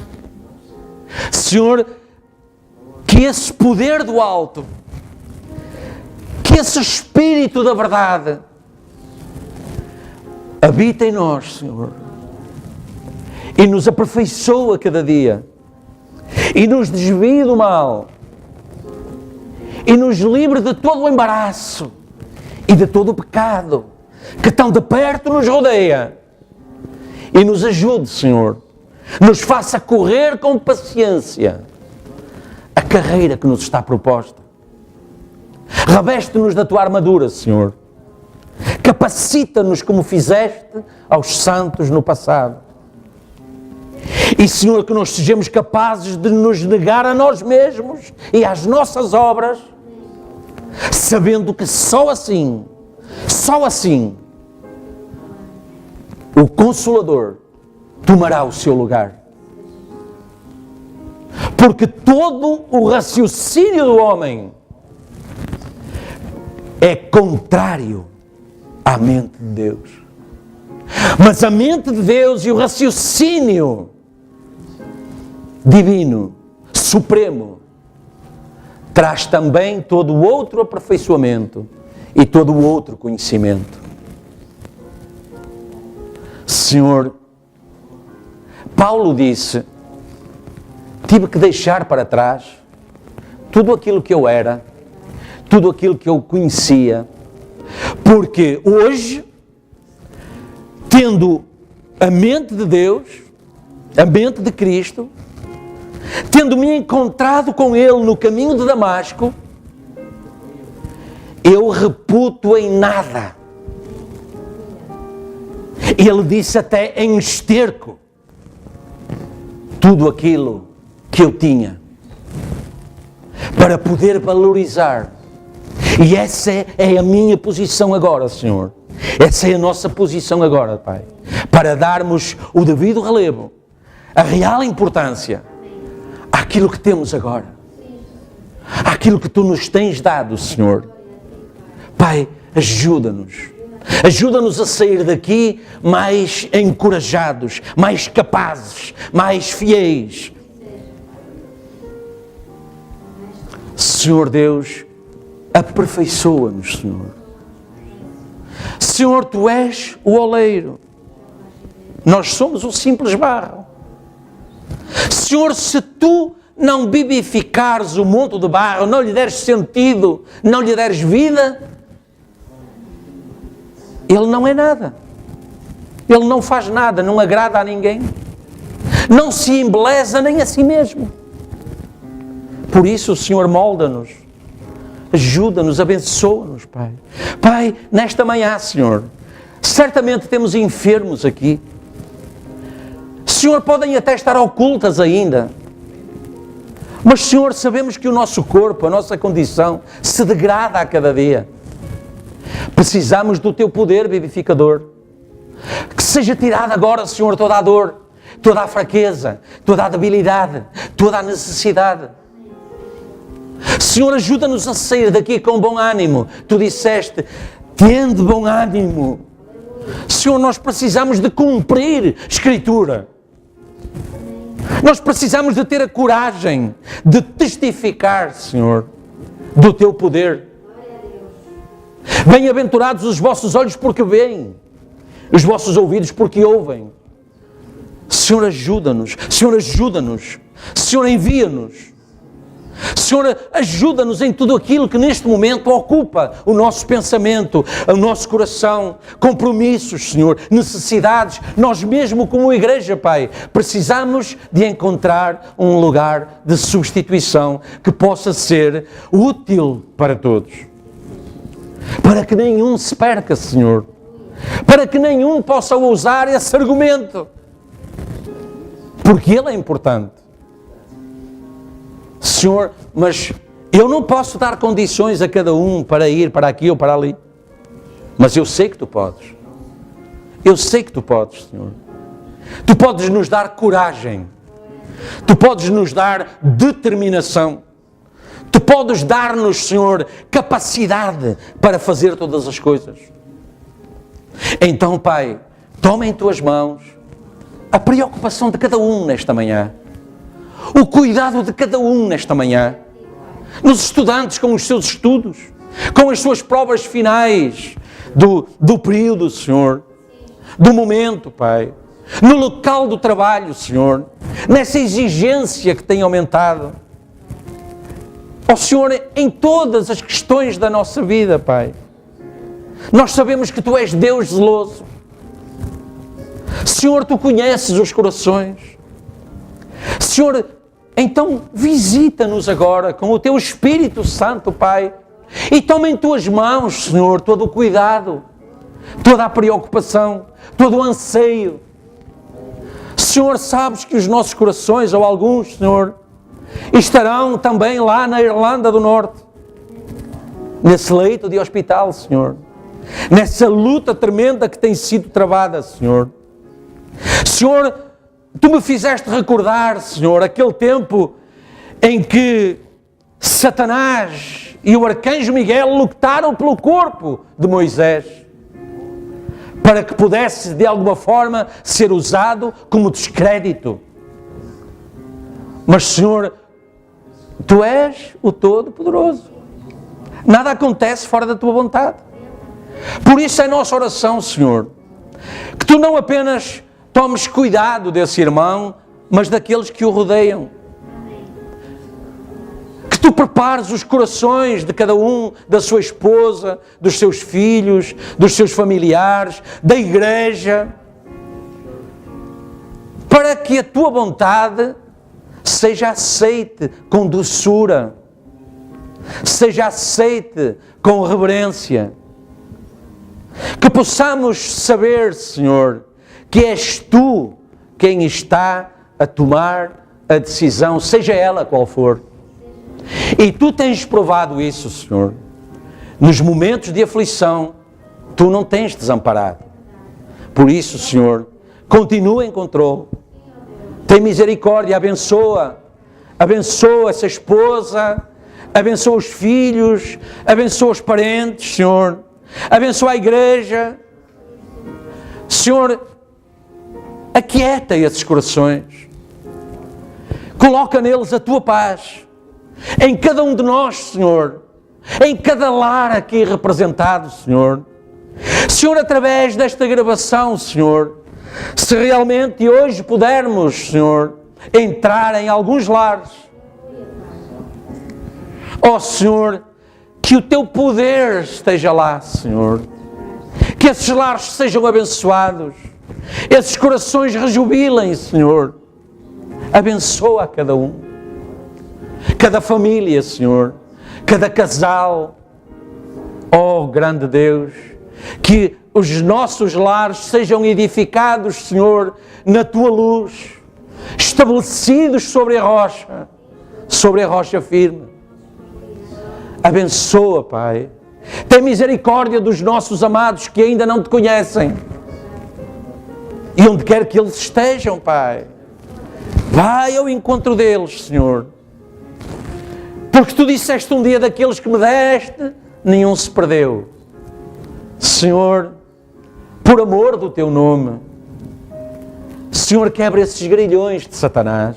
Senhor, que esse poder do alto, que esse Espírito da verdade habita em nós, Senhor, e nos aperfeiçoa cada dia, e nos desvie do mal, e nos livre de todo o embaraço e de todo o pecado que tão de perto nos rodeia, e nos ajude, Senhor, nos faça correr com paciência a carreira que nos está proposta. Reveste-nos da tua armadura, Senhor. Capacita-nos como fizeste aos santos no passado. E, Senhor, que nós sejamos capazes de nos negar a nós mesmos e às nossas obras, sabendo que só assim, o Consolador tomará o seu lugar. Porque todo o raciocínio do homem é contrário à mente de Deus. Mas a mente de Deus e o raciocínio divino, supremo, traz também todo o outro aperfeiçoamento e todo o outro conhecimento. Senhor, Paulo disse: tive que deixar para trás tudo aquilo que eu era, tudo aquilo que eu conhecia, porque hoje, tendo a mente de Deus, a mente de Cristo, tendo-me encontrado com Ele no caminho de Damasco, eu reputo em nada. Ele disse até em esterco tudo aquilo que eu tinha, para poder valorizar. E essa é a minha posição agora, Senhor. Essa é a nossa posição agora, Pai. Para darmos o devido relevo, a real importância àquilo que temos agora, àquilo que Tu nos tens dado, Senhor. Pai, ajuda-nos. Ajuda-nos a sair daqui mais encorajados, mais capazes, mais fiéis. Senhor Deus, aperfeiçoa-nos, Senhor. Senhor, Tu és o oleiro, nós somos o simples barro. Senhor, se Tu não vivificares o monte de barro, não lhe deres sentido, não lhe deres vida, ele não é nada. Ele não faz nada, não agrada a ninguém. Não se embeleza nem a si mesmo. Por isso, Senhor, molda-nos. Ajuda-nos, abençoa-nos, Pai. Pai, nesta manhã, Senhor, certamente temos enfermos aqui. Senhor, podem até estar ocultas ainda. Mas, Senhor, sabemos que o nosso corpo, a nossa condição, se degrada a cada dia. Precisamos do Teu poder vivificador. Que seja tirada agora, Senhor, toda a dor, toda a fraqueza, toda a debilidade, toda a necessidade. Senhor, ajuda-nos a sair daqui com bom ânimo. Tu disseste, tende bom ânimo. Senhor, nós precisamos de cumprir Escritura. Nós precisamos de ter a coragem de testificar, Senhor, do Teu poder. Bem-aventurados os vossos olhos porque veem, os vossos ouvidos porque ouvem. Senhor, ajuda-nos. Senhor, ajuda-nos. Senhor, envia-nos. Senhor, ajuda-nos em tudo aquilo que neste momento ocupa o nosso pensamento, o nosso coração, compromissos, Senhor, necessidades. Nós mesmo como igreja, Pai, precisamos de encontrar um lugar de substituição que possa ser útil para todos. Para que nenhum se perca, Senhor. Para que nenhum possa usar esse argumento. Porque ele é importante. Senhor, mas eu não posso dar condições a cada um para ir para aqui ou para ali. Mas eu sei que Tu podes. Eu sei que Tu podes, Senhor. Tu podes nos dar coragem. Tu podes nos dar determinação. Tu podes dar-nos, Senhor, capacidade para fazer todas as coisas. Então, Pai, toma em Tuas mãos a preocupação de cada um nesta manhã. O cuidado de cada um nesta manhã. Nos estudantes com os seus estudos, com as suas provas finais do período, Senhor. Do momento, Pai. no local do trabalho, Senhor, nessa exigência que tem aumentado. Ó Senhor, em todas as questões da nossa vida, Pai, nós sabemos que Tu és Deus zeloso. Senhor, Tu conheces os corações. Senhor, então visita-nos agora com o Teu Espírito Santo, Pai, e toma em Tuas mãos, Senhor, todo o cuidado, toda a preocupação, todo o anseio. Senhor, sabes que os nossos corações, ou alguns, Senhor, estarão também lá na Irlanda do Norte, nesse leito de hospital, Senhor, nessa luta tremenda que tem sido travada, Senhor. Senhor, Tu me fizeste recordar, Senhor, aquele tempo em que Satanás e o arcanjo Miguel lutaram pelo corpo de Moisés, para que pudesse, de alguma forma, ser usado como descrédito. Mas, Senhor, Tu és o Todo-Poderoso. Nada acontece fora da Tua vontade. Por isso é nossa oração, Senhor, que Tu não apenas tomes cuidado desse irmão, mas daqueles que o rodeiam. Que Tu prepares os corações de cada um, da sua esposa, dos seus filhos, dos seus familiares, da igreja, para que a Tua vontade seja aceite com doçura, seja aceite com reverência. Que possamos saber, Senhor, que és Tu quem está a tomar a decisão, seja ela qual for. E Tu tens provado isso, Senhor. Nos momentos de aflição, Tu não tens desamparado. Por isso, Senhor, continua em controle. Tem misericórdia, abençoa essa esposa, abençoa os filhos, abençoa os parentes, Senhor, abençoa a igreja. Senhor, aquieta esses corações, coloca neles a Tua paz, em cada um de nós, Senhor, em cada lar aqui representado, Senhor. Senhor, através desta gravação, Senhor, se realmente hoje pudermos, Senhor, entrar em alguns lares, ó Senhor, que o Teu poder esteja lá, Senhor, que esses lares sejam abençoados, esses corações rejubilem, Senhor. Abençoa a cada um, cada família, Senhor, cada casal. Ó grande Deus, que os nossos lares sejam edificados, Senhor, na Tua luz, estabelecidos sobre a rocha firme. Abençoa, Pai. Tem misericórdia dos nossos amados que ainda não Te conhecem. E onde quer que eles estejam, Pai, vai ao encontro deles, Senhor. Porque Tu disseste um dia: daqueles que me deste, nenhum se perdeu. Senhor, por amor do Teu nome, Senhor, quebra esses grilhões de Satanás.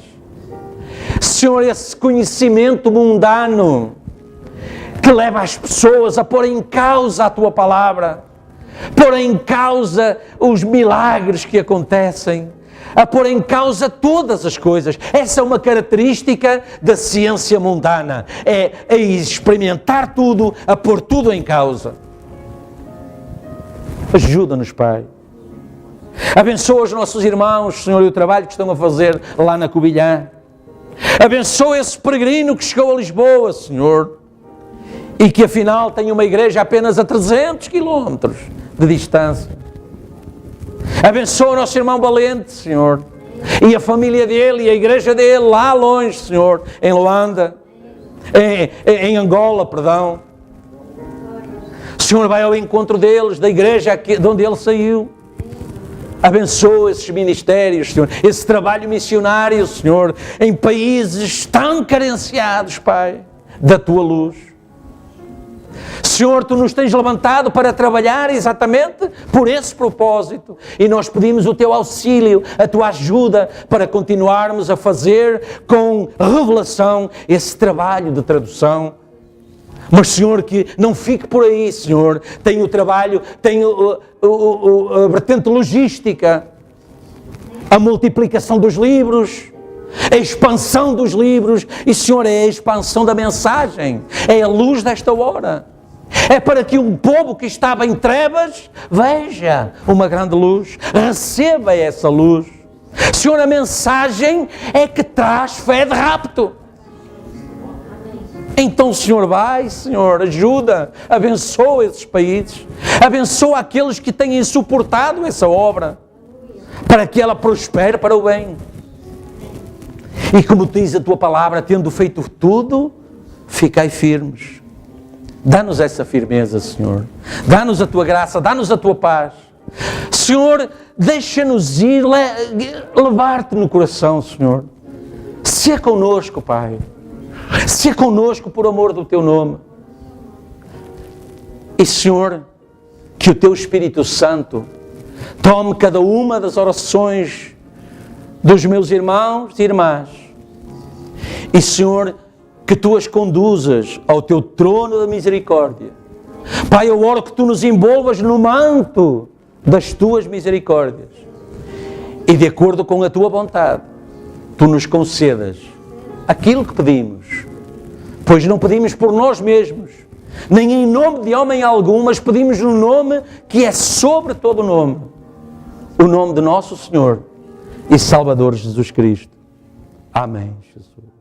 Senhor, esse conhecimento mundano que leva as pessoas a pôr em causa a Tua palavra, pôr em causa os milagres que acontecem, a pôr em causa todas as coisas. Essa é uma característica da ciência mundana, é experimentar tudo, a pôr tudo em causa. Ajuda-nos, Pai. Abençoa os nossos irmãos, Senhor, e o trabalho que estão a fazer lá na Covilhã. Abençoa esse peregrino que chegou a Lisboa, Senhor, e que afinal tem uma igreja apenas a 300 quilómetros de distância. Abençoa o nosso irmão Valente, Senhor, e a família dele e a igreja dele lá longe, Senhor, em Luanda, em Angola, perdão. Senhor, vai ao encontro deles, da igreja de onde ele saiu. Abençoa esses ministérios, Senhor, esse trabalho missionário, Senhor, em países tão carenciados, Pai, da Tua luz. Senhor, Tu nos tens levantado para trabalhar exatamente por esse propósito, e nós pedimos o Teu auxílio, a Tua ajuda para continuarmos a fazer com revelação esse trabalho de tradução. Mas, Senhor, que não fique por aí, Senhor. Tem o trabalho, tem a vertente logística. a multiplicação dos livros, a expansão dos livros, e Senhor, é a expansão da mensagem, é a luz desta hora. É para que um povo que estava em trevas veja uma grande luz, receba essa luz. Senhor, a mensagem é que traz fé de rapto. Então, Senhor, vai, Senhor, ajuda, abençoa esses países, abençoa aqueles que têm suportado essa obra, para que ela prospere para o bem. E como diz a Tua palavra, tendo feito tudo, ficai firmes. Dá-nos essa firmeza, Senhor. Dá-nos a Tua graça, dá-nos a Tua paz. Senhor, deixa-nos ir, levar-te no coração, Senhor. Se connosco, Pai. Se connosco por amor do Teu nome. E, Senhor, que o Teu Espírito Santo tome cada uma das orações dos meus irmãos e irmãs. E, Senhor, que Tu as conduzas ao Teu trono da misericórdia. Pai, eu oro que Tu nos envolvas no manto das Tuas misericórdias. E de acordo com a Tua vontade, Tu nos concedas aquilo que pedimos. Pois não pedimos por nós mesmos, nem em nome de homem algum, mas pedimos no nome que é sobre todo nome. O nome de nosso Senhor e Salvador Jesus Cristo. Amém, Jesus.